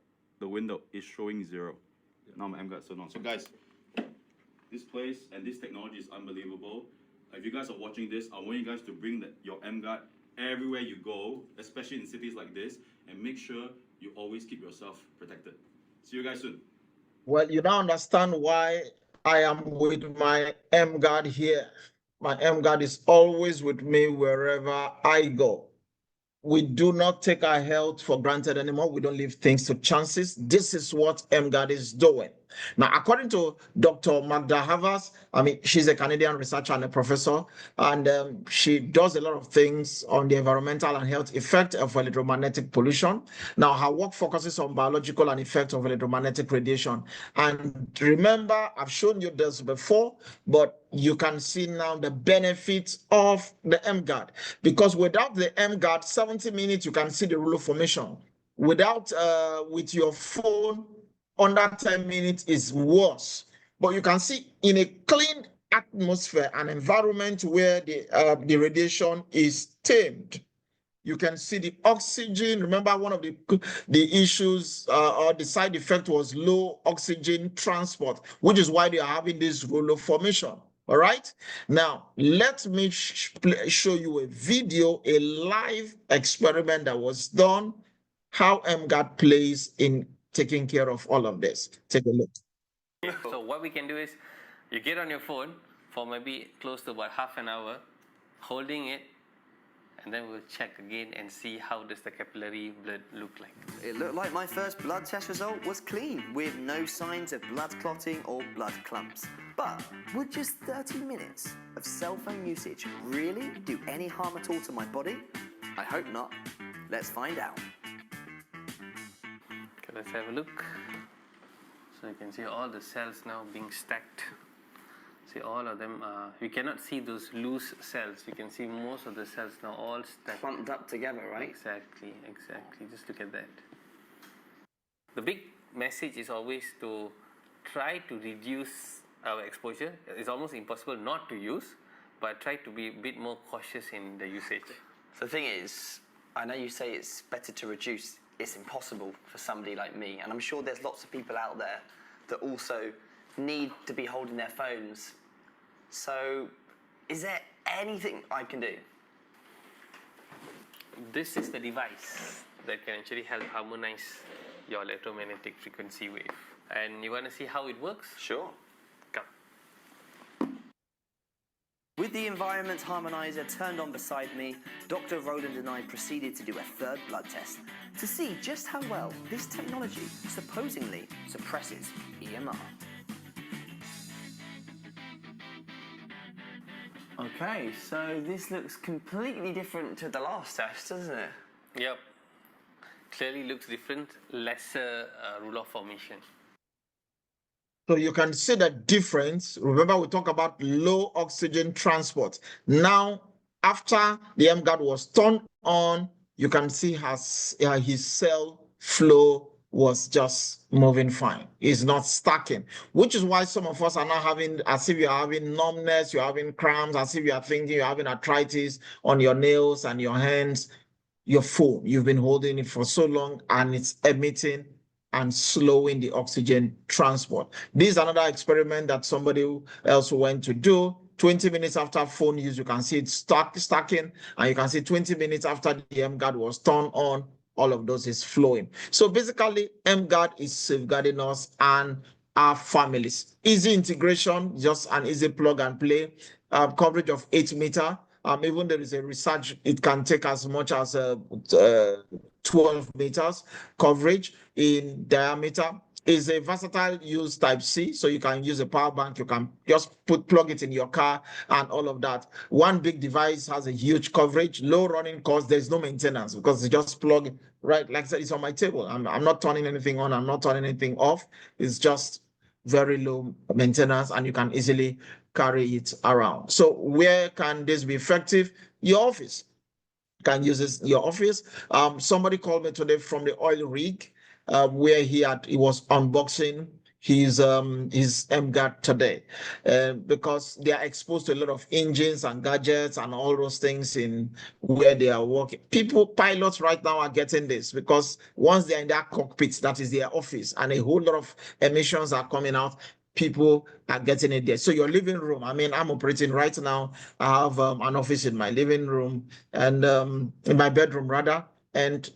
window. It's showing 0. Now my Emguarde turned on. So guys, this place and this technology is unbelievable. If you guys are watching this, I want you guys to bring your Emguarde everywhere you go, especially in cities like this, and make sure you always keep yourself protected. See you guys soon. Well, you now understand why I am with my Emguarde here. My Emguarde is always with me wherever I go. We do not take our health for granted anymore. We don't leave things to chances. This is what Emguarde is doing. Now, according to Dr. Magda Havas, she's a Canadian researcher and a professor, and she does a lot of things on the environmental and health effect of electromagnetic pollution. Now, her work focuses on biological and effect of electromagnetic radiation. And remember, I've shown you this before, but you can see now the benefits of the Emguarde, because without the Emguarde, 70 minutes, you can see the ruler formation. Without, with your phone, under 10 minutes is worse. But you can see in a clean atmosphere, an environment where the radiation is tamed, you can see the oxygen. Remember, one of the issues or the side effect was low oxygen transport, which is why they are having this roller formation. All right. Now, let me show you a video, a live experiment that was done, how Emguarde plays in taking care of all of this. Take a look. So what we can do is, you get on your phone for maybe close to about half an hour, holding it, and then we'll check again and see how does the capillary blood look like. It looked like my first blood test result was clean, with no signs of blood clotting or blood clumps. But would just 30 minutes of cell phone usage really do any harm at all to my body? I hope not. Let's find out. let's have a look. So you can see all the cells now being stacked. See, all of them are, you cannot see those loose cells. You can see most of the cells now all stacked. Clumped up together, right? Exactly. Just look at that. The big message is always to try to reduce our exposure. It's almost impossible not to use, but try to be a bit more cautious in the usage. So the thing is, I know you say it's better to reduce. It's impossible for somebody like me, and I'm sure there's lots of people out there that also need to be holding their phones. So is there anything I can do? This is the device that can actually help harmonize your electromagnetic frequency wave. And you want to see how it works? Sure. Come. With the environment harmonizer turned on beside me, Dr. Roland and I proceeded to do a third blood test to see just how well this technology supposedly suppresses EMR. Okay, so this looks completely different to the last test, doesn't it? Yep. Clearly looks different, lesser rule of formation. So you can see the difference. Remember, we talk about low oxygen transport. Now, after the Emguarde was turned on, you can see his cell flow was just moving fine. It's not stacking, which is why some of us are now having, as if you're having numbness, you're having cramps, as if you're thinking you're having arthritis on your nails and your hands. Your phone, you've been holding it for so long and it's emitting and slowing the oxygen transport. This is another experiment that somebody else went to do. 20 minutes after phone use, you can see it stacking, and you can see 20 minutes after the Emguarde was turned on, all of those is flowing. So basically, Emguarde is safeguarding us and our families. Easy integration, just an easy plug and play. Coverage of 8 meters. Even there is a research, it can take as much as 12 meters coverage in diameter. Is a versatile use type C, so you can use a power bank, you can just plug it in your car and all of that. One big device has a huge coverage, low running cost, there's no maintenance because it's just plug right, like I said, it's on my table. I'm not turning anything on, I'm not turning anything off. It's just very low maintenance and you can easily carry it around. So where can this be effective? Your office. Can use this your office. Somebody called me today from the oil rig where he was unboxing his Emguarde today because they are exposed to a lot of engines and gadgets and all those things in where they are working. Pilots right now are getting this because once they're in their cockpit, that is their office, and a whole lot of emissions are coming out. People are getting it there. So your living room, I mean, I'm operating right now. I have an office in my living room and in my bedroom rather, and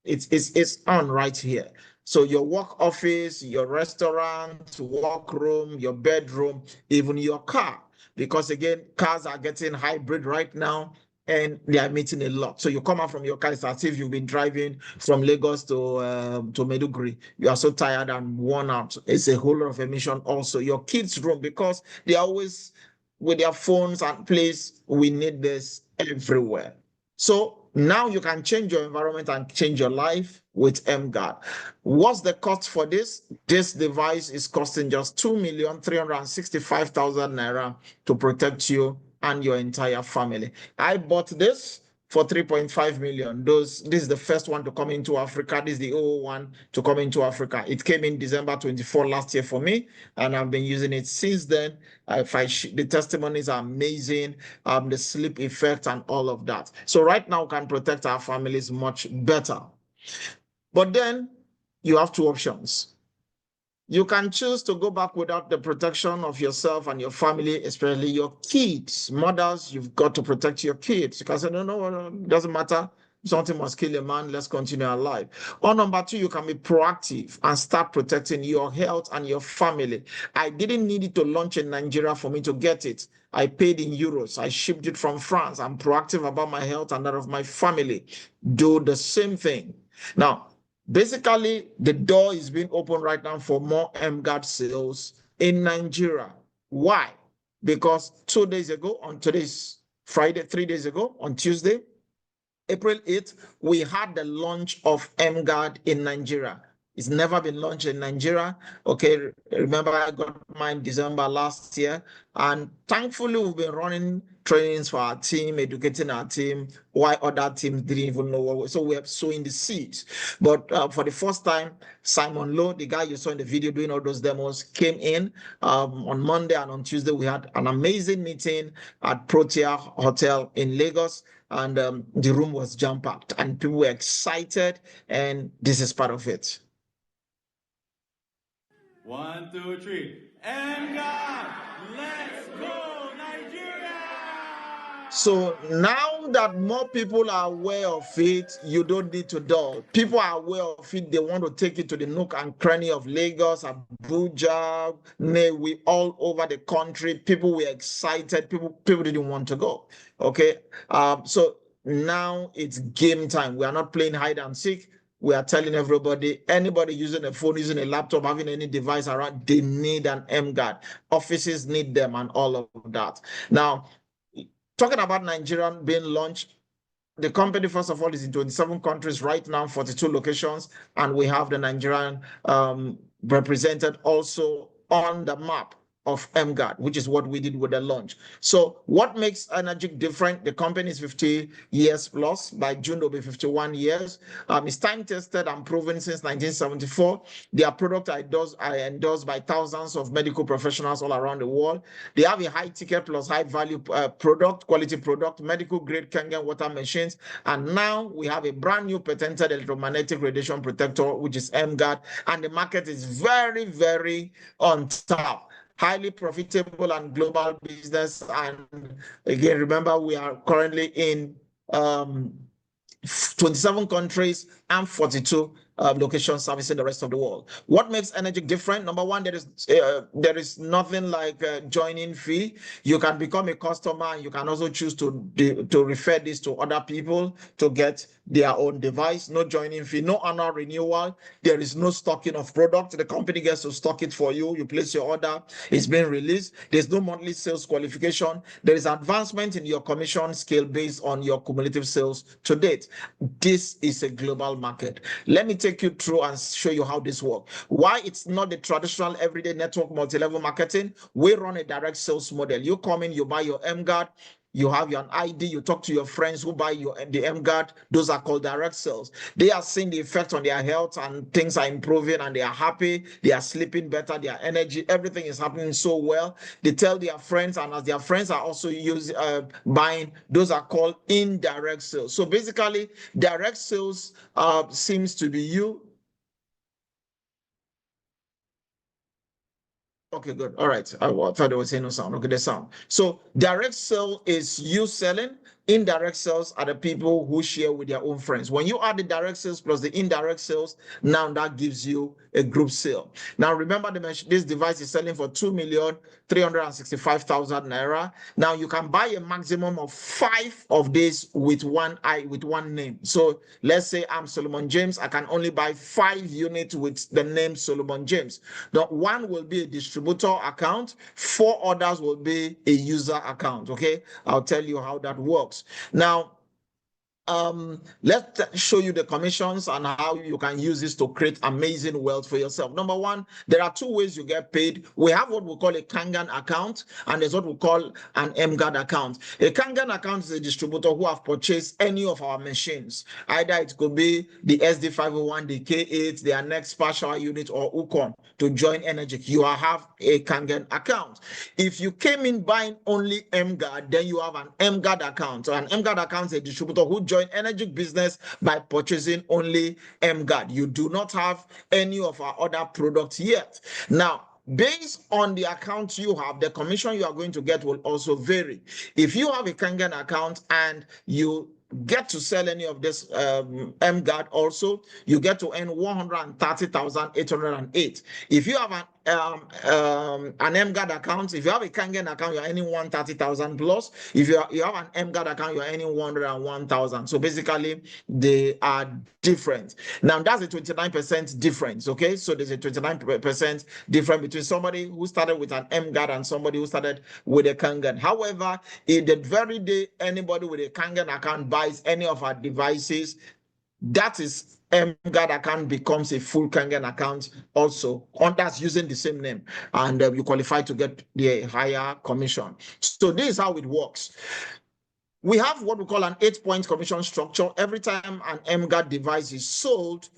it's on right here. So your work office, your restaurant, workroom, your bedroom, even your car, because again, cars are getting hybrid right now and they are emitting a lot. So you come out from your car, it's as if you've been driving from Lagos to Maiduguri. You are so tired and worn out. It's a whole lot of emission also. Your kids' room, because they are always with their phones and place, we need this everywhere. So now you can change your environment and change your life with Emguarde. What's the cost for this? This device is costing just 2,365,000 naira to protect you and your entire family. I bought this for 3.5 million. This is the first one to come into Africa. This is the 001 to come into Africa. It came in December 24 last year for me, and I've been using it since then. The testimonies are amazing, the sleep effect and all of that. So right now, we can protect our families much better. But then you have two options. You can choose to go back without the protection of yourself and your family, especially your kids. Mothers, you've got to protect your kids. You can say, no, it doesn't matter. Something must kill a man. Let's continue our life. Or number two, you can be proactive and start protecting your health and your family. I didn't need it to launch in Nigeria for me to get it. I paid in euros. I shipped it from France. I'm proactive about my health and that of my family. Do the same thing. Now, basically, the door is being opened right now for more Emguarde sales in Nigeria. Why? Because 2 days ago, on today's Friday, 3 days ago, on Tuesday, April 8th, we had the launch of Emguarde in Nigeria. It's never been launched in Nigeria. Okay, remember I got mine December last year, and thankfully we've been running trainings for our team, educating our team, why other teams didn't even know what. So we have sowing the seeds. But for the first time, Simon Lowe, the guy you saw in the video doing all those demos, came in on Monday, and on Tuesday we had an amazing meeting at Protea Hotel in Lagos, and the room was jam-packed and people were excited, and this is part of it. 1, 2, 3. Emguarde, let's go, Nigeria! So now that more people are aware of it, you don't need to dull. People are aware of it. They want to take it to the nook and cranny of Lagos, Abuja, Newi, all over the country. People were excited. People didn't want to go. Okay. So now it's game time. We are not playing hide and seek. We are telling everybody, anybody using a phone, using a laptop, having any device around, they need an Emguarde. Offices need them and all of that. Now, talking about Nigerian being launched, the company, first of all, is in 27 countries right now, 42 locations, and we have the Nigerian represented also on the map of Emguarde, which is what we did with the launch. So what makes Energic different? The company is 50 years plus. By June, they'll be 51 years. It's time tested and proven since 1974. Their product are endorsed by thousands of medical professionals all around the world. They have a high ticket plus high value product, quality product, medical grade Kangen water machines. And now we have a brand new patented electromagnetic radiation protector, which is Emguarde. And the market is very, very on top. Highly profitable and global business. And again, remember, we are currently in 27 countries and 42 locations servicing the rest of the world. What makes Energic different? Number one, there is nothing like a joining fee. You can become a customer, and you can also choose to refer this to other people to get their own device. No joining fee, no annual renewal. There is no stocking of product. The company gets to stock it for you. You place your order, it's been released. There's no monthly sales qualification. There is advancement in your commission scale based on your cumulative sales to date. This is a global market. Let me take you through and show you how this works. Why it's not the traditional everyday network multi-level marketing. We run a direct sales model. You come in, you buy your Emguarde, you have your ID, you talk to your friends who buy the Emguarde. Those are called direct sales. They are seeing the effect on their health, and things are improving, and they are happy. They are sleeping better. Their energy, everything is happening so well. They tell their friends, and as their friends are also buying, those are called indirect sales. So basically, direct sales seems to be you. Okay, good. All right. I thought they were saying no sound. Okay, the sound. So direct sale is you selling. Indirect sales are the people who share with their own friends. When you add the direct sales plus the indirect sales, now that gives you a group sale. Now remember, this device is selling for 2,365,000 naira. Now you can buy a maximum of 5 of these with one name. So let's say I'm Solomon James. I can only buy 5 units with the name Solomon James. The one will be a distributor account. 4 others will be a user account. Okay, I'll tell you how that works. Now, let's show you the commissions and how you can use this to create amazing wealth for yourself. Number one, there are 2 ways you get paid. We have what we call a Kangen account, and there's what we call an Emguarde account. A Kangen account is a distributor who have purchased any of our machines. Either it could be the SD501, the K8, the next partial unit, or Ukon to join Energic. You have a Kangen account. If you came in buying only Emguarde, then you have an Emguarde account. So an Emguarde account is a distributor who join Energic business by purchasing only Emguarde. You do not have any of our other products yet. Now, based on the account you have, the commission you are going to get will also vary. If you have a Kangen account and you get to sell any of this Emguarde also, you get to earn 130,808. If you have an Emguarde account, if you have a Kangen account, you're earning 130,000 plus. If you have an Emguarde account, you're earning 101,000. So basically, they are different. Now, that's a 29% difference, okay? So there's a 29% difference between somebody who started with an Emguarde and somebody who started with a Kangen. However, in the very day anybody with a Kangen account buys any of our devices, that is Emguarde account becomes a full Kengen account also, on that's using the same name, and you qualify to get the higher commission. So this is how it works. We have what we call an 8-point commission structure. Every time an Emguarde device is sold,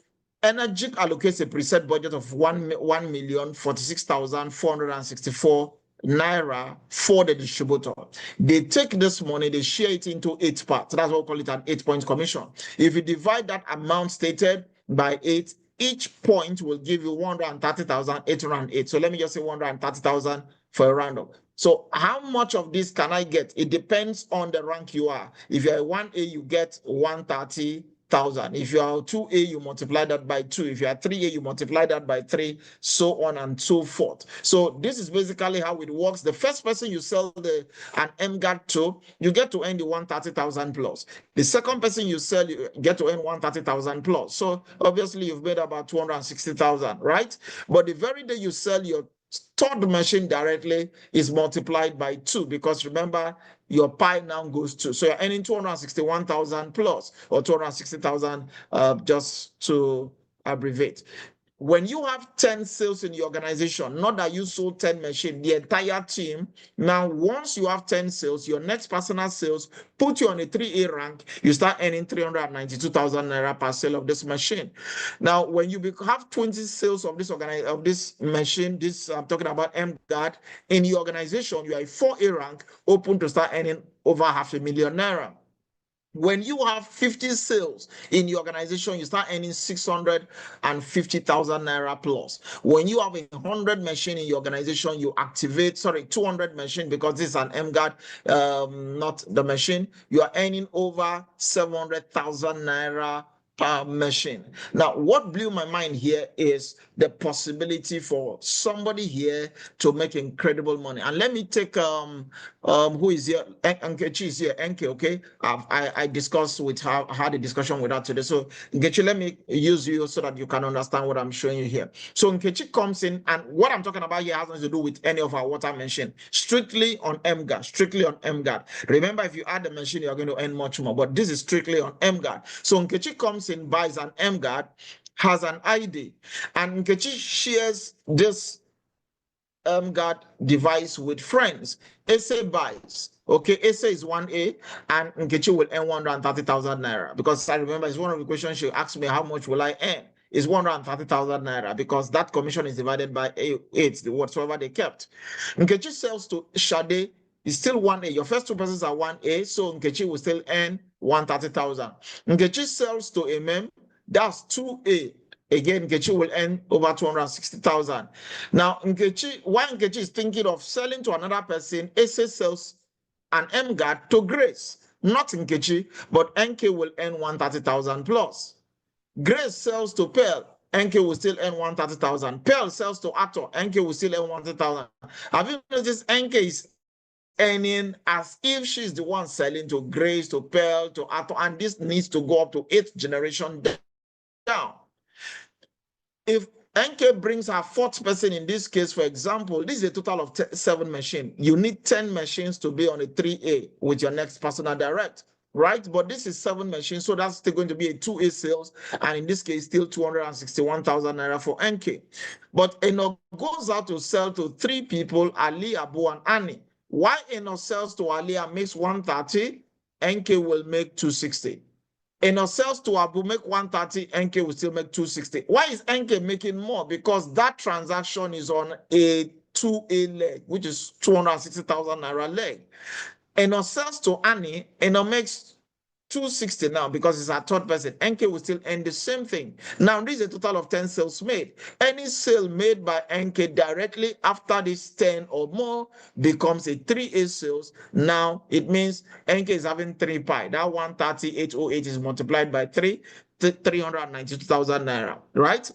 Energic allocates a preset budget of 1,046,464 naira for the distributor. They take this money, they share it into 8 parts. That's what we call it an 8-point commission. If you divide that amount stated by 8, each point will give you 130,808. So let me just say 130,000 for a roundup. So how much of this can I get? It depends on the rank you are. If you're a 1A, you get 130,000. If you are 2A, you multiply that by 2. If you are 3A, you multiply that by 3, so on and so forth. So this is basically how it works. The first person you sell an Emguarde to, you get to earn the 130,000 plus. The second person you sell, you get to earn 130,000 plus. So obviously you've made about 260,000, right? But the very day you sell your third machine directly is multiplied by 2, because remember, your pie now goes to, so you're earning 261,000 plus, or 260,000, just to abbreviate. When you have 10 sales in your organization, not that you sold 10 machines, the entire team, now once you have 10 sales, your next personal sales put you on a 3A rank, you start earning 392,000 naira per sale of this machine. Now, when you have 20 sales of this machine, I'm talking about Emguarde, in your organization, you are a 4A rank, open to start earning over 500,000 naira. When you have 50 sales in your organization, you start earning 650,000 naira plus. When you have 100 machine in your organization, you activate, 200 machine, because this is an Emguarde, not the machine, you are earning over 700,000 naira per machine. Now, what blew my mind here is the possibility for somebody here to make incredible money. And let me take who is here? Nkechi is here. Enke, okay. I discussed with her, had a discussion with her today. So Nkechi, let me use you so that you can understand what I'm showing you here. So Nkechi comes in, and what I'm talking about here has nothing to do with any of our water machine. Strictly on Emguarde. Strictly on Emguarde. Remember, if you add the machine, you're going to earn much more. But this is strictly on Emguarde. So Nkechi comes in, buys an Emguarde, has an ID, and Nkechi shares this Emguarde device with friends. Ese buys. Okay, Ese is 1A, and Nkechi will earn 130,000 naira, because I remember it's one of the questions she asked me, how much will I earn? Is 130,000 naira, because that commission is divided by 8, whatsoever they kept. Nkechi sells to Shade, is still 1A. Your first two persons are 1A, so Nkechi will still earn 130,000. Nkechi sells to Emem, that's 2A. Again, Nkechi will earn over 260,000. Now, why Nkechi is thinking of selling to another person, Ese sells an Emguarde to Grace, not Nkechi, but NK will earn 130,000 plus. Grace sells to Pearl, NK will still earn 130,000. Pearl sells to Ato, NK will still earn 130,000. Have you noticed NK is earning as if she's the one selling to Grace, to Pearl, to Ato, and this needs to go up to 8th generation down. If NK brings her 4th person in this case, for example, this is a total of 7 machines. You need 10 machines to be on a 3A with your next personal direct, right? But this is 7 machines, so that's still going to be a 2A sales, and in this case, still 261,000 naira for NK. But Eno goes out to sell to 3 people, Ali, Abu, and Annie. Why Eno sells to Ali and makes 130, NK will make 260. Eno sells to Abu, make 130, NK will still make 260. Why is NK making more? Because that transaction is on a 2A leg, which is 260,000 naira leg. Eno sells to Annie, Eno makes 260 now because it's our 3rd person. NK will still earn the same thing. Now, this is a total of 10 sales made. Any sale made by NK directly after this 10 or more becomes a 3A sales. Now, it means NK is having 3 pi. That 130,808 is multiplied by 3, 392,000 naira, right?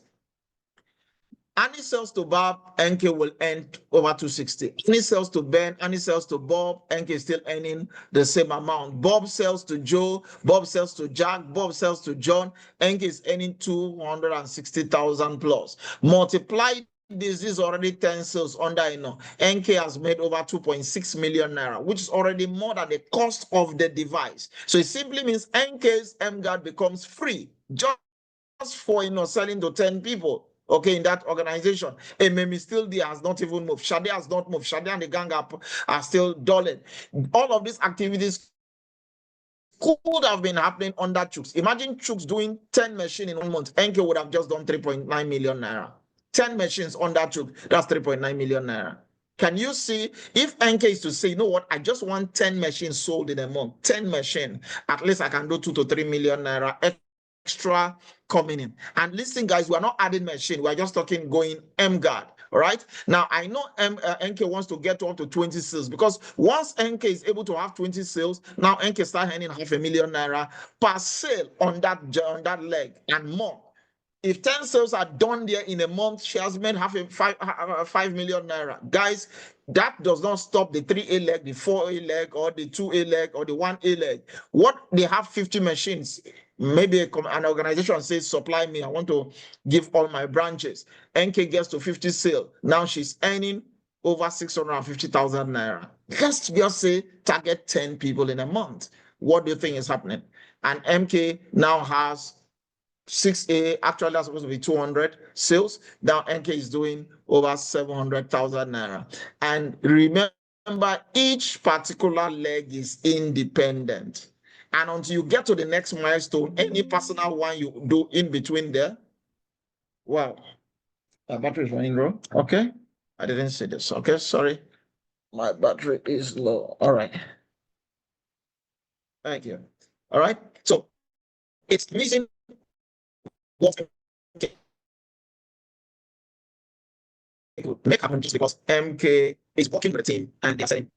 Annie sells to Bob, NK will earn over 260. Annie sells to Ben, Annie sells to Bob, NK is still earning the same amount. Bob sells to Joe, Bob sells to Jack, Bob sells to John, NK is earning 260,000 plus. Multiply this is already 10 sales under, NK has made over 2.6 million naira, which is already more than the cost of the device. So it simply means NK's Emguarde becomes free just for, selling to 10 people. Okay, in that organization. Mimi still there, has not even moved. Shade has not moved. Shade and the gang are still dulling. All of these activities could have been happening under Chooks. Imagine Chooks doing 10 machines in 1 month. NK would have just done 3.9 million naira. 10 machines under Chooks, that's 3.9 million naira. Can you see, if NK is to say, you know what, I just want 10 machines sold in a month, 10 machines, at least I can do 2 to 3 million naira extra coming in. And listen, guys, we're not adding machine, we're just talking going Emguarde. All right. Now, I know NK wants to get up to 20 sales, because once NK is able to have 20 sales, now NK start earning 500,000 naira per sale on that leg and more. If 10 sales are done there in a month, she has made 5 million naira. Guys, that does not stop the 3A leg, the 4A leg, or the 2A leg, or the 1A leg. What they have 50 machines. Maybe an organization says, supply me, I want to give all my branches. NK gets to 50 sale. Now she's earning over 650,000 naira. Let's just say target 10 people in a month. What do you think is happening? And MK now has 6A, actually that's supposed to be 200 sales. Now NK is doing over 700,000 naira. And remember, each particular leg is independent. And until you get to the next milestone, any personal one you do in between there, wow, my battery is running low. Okay, I didn't see this. Okay, sorry, my battery is low. All right, thank you. All right, so it's missing what make happen, just because MK is working with the team and they're saying,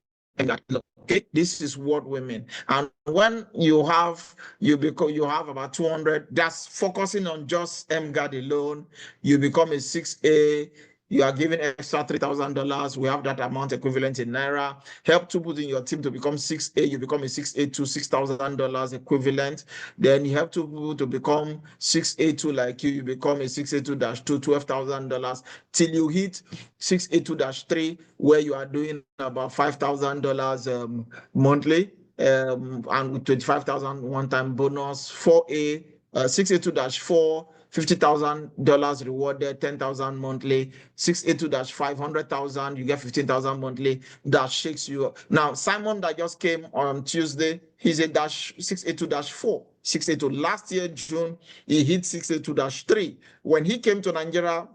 look, okay, this is what we mean. And when you have about 200, that's focusing on just Emguarde alone, you become a 6A. You are giving extra $3,000. We have that amount equivalent in naira. Help to put in your team to become 6A. You become a 6A to $6,000 equivalent. Then you have to become 6A2 like you. You become a 6A2-2, $12,000 till you hit 6A2-3, where you are doing about $5,000 monthly, and with 25,000 one-time bonus. 4A, 6A2-4. $50,000 rewarded, 10,000 monthly. 6A2-500,000, you get 15,000 monthly. That shakes you up. Now, Simon that just came on Tuesday, he's a 6A2-4. 6A2 last year, June, he hit 6A2-3. When he came to Nigeria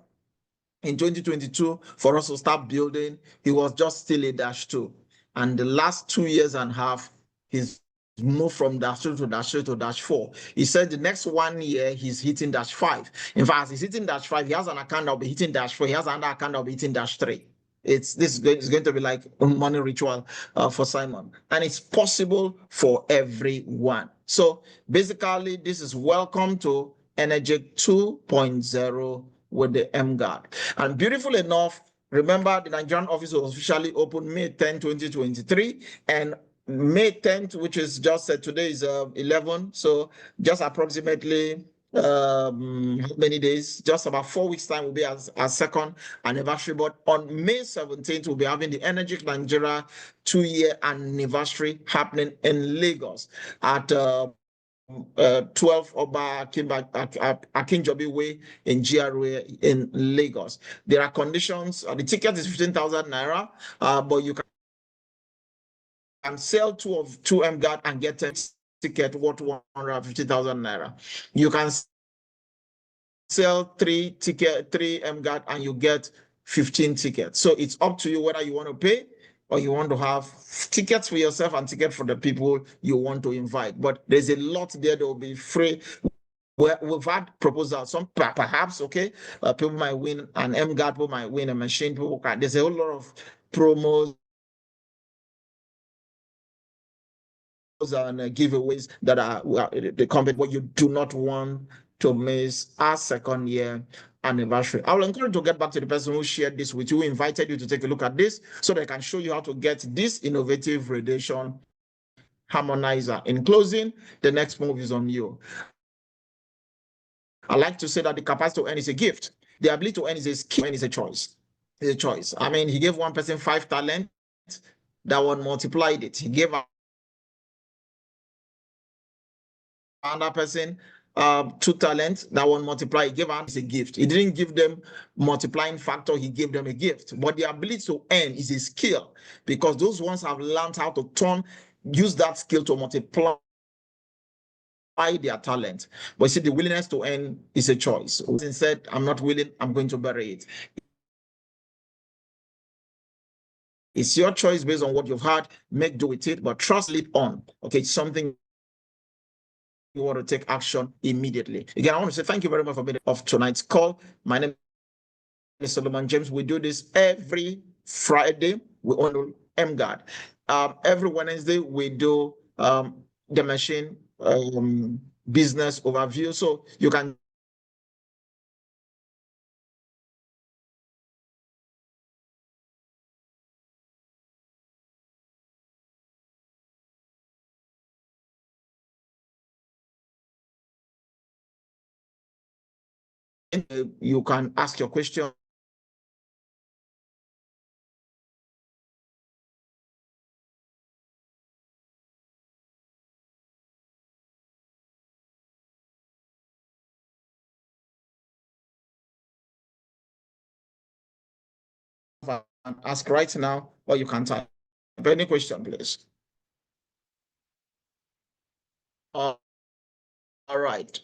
in 2022 for us to start building, he was just still a -2. And the last 2 years and a half, he's moved from -2 to -3 to -4. He said the next 1 year he's hitting -5. In fact, he's hitting -5. He has an account that'll be hitting -4. He has another account that'll be hitting -3. This is going to be like a money ritual for Simon, and it's possible for everyone. So basically, this is welcome to Energy 2.0 with the Emguarde. And beautiful enough, remember the Nigerian office was officially opened May 10, 2023, and May 10th, which is just today is 11, so just approximately how many days? Just about 4 weeks time will be our second anniversary. But on May 17th, we'll be having the Energy Nigeria 2-year anniversary happening in Lagos at 12 Oba Akinjobi Way in GRA in Lagos. There are conditions. The ticket is 15,000 naira, but you can sell two Emguarde and get a ticket worth 150,000 naira. You can sell three Emguarde and you get 15 tickets. So it's up to you whether you want to pay or you want to have tickets for yourself and tickets for the people you want to invite. But there's a lot there that will be free. We've had proposals. Some perhaps, okay, people might win an Emguarde, people might win a machine. There's a whole lot of promos and giveaways that are the company. What you do not want to miss our second year anniversary. I will encourage you to get back to the person who shared this with you, who invited you to take a look at this, so they can show you how to get this innovative radiation harmonizer. In closing, the next move is on you. I like to say that the capacity to earn is a gift. the ability to earn is a skill and is a choice. It's a choice. I mean, he gave one person 5 talents, that one multiplied it. He gave another person 2 talents, that one multiply. He gave us a gift. He didn't give them multiplying factor, he gave them a gift. But the ability to earn is a skill, because those ones have learned how to use that skill to multiply their talent. But see, the willingness to earn is a choice. Said, I'm not willing, I'm going to bury it. It's your choice based on what you've had. Make do with it, but trust it on. Okay, it's something you want to take action immediately. Again, I want to say thank you very much for being of tonight's call. My name is Solomon James. We do this every Friday. We own Emguarde. Every Wednesday we do the machine business overview. So you can ask your question and ask right now, or you can type any question, please. All right.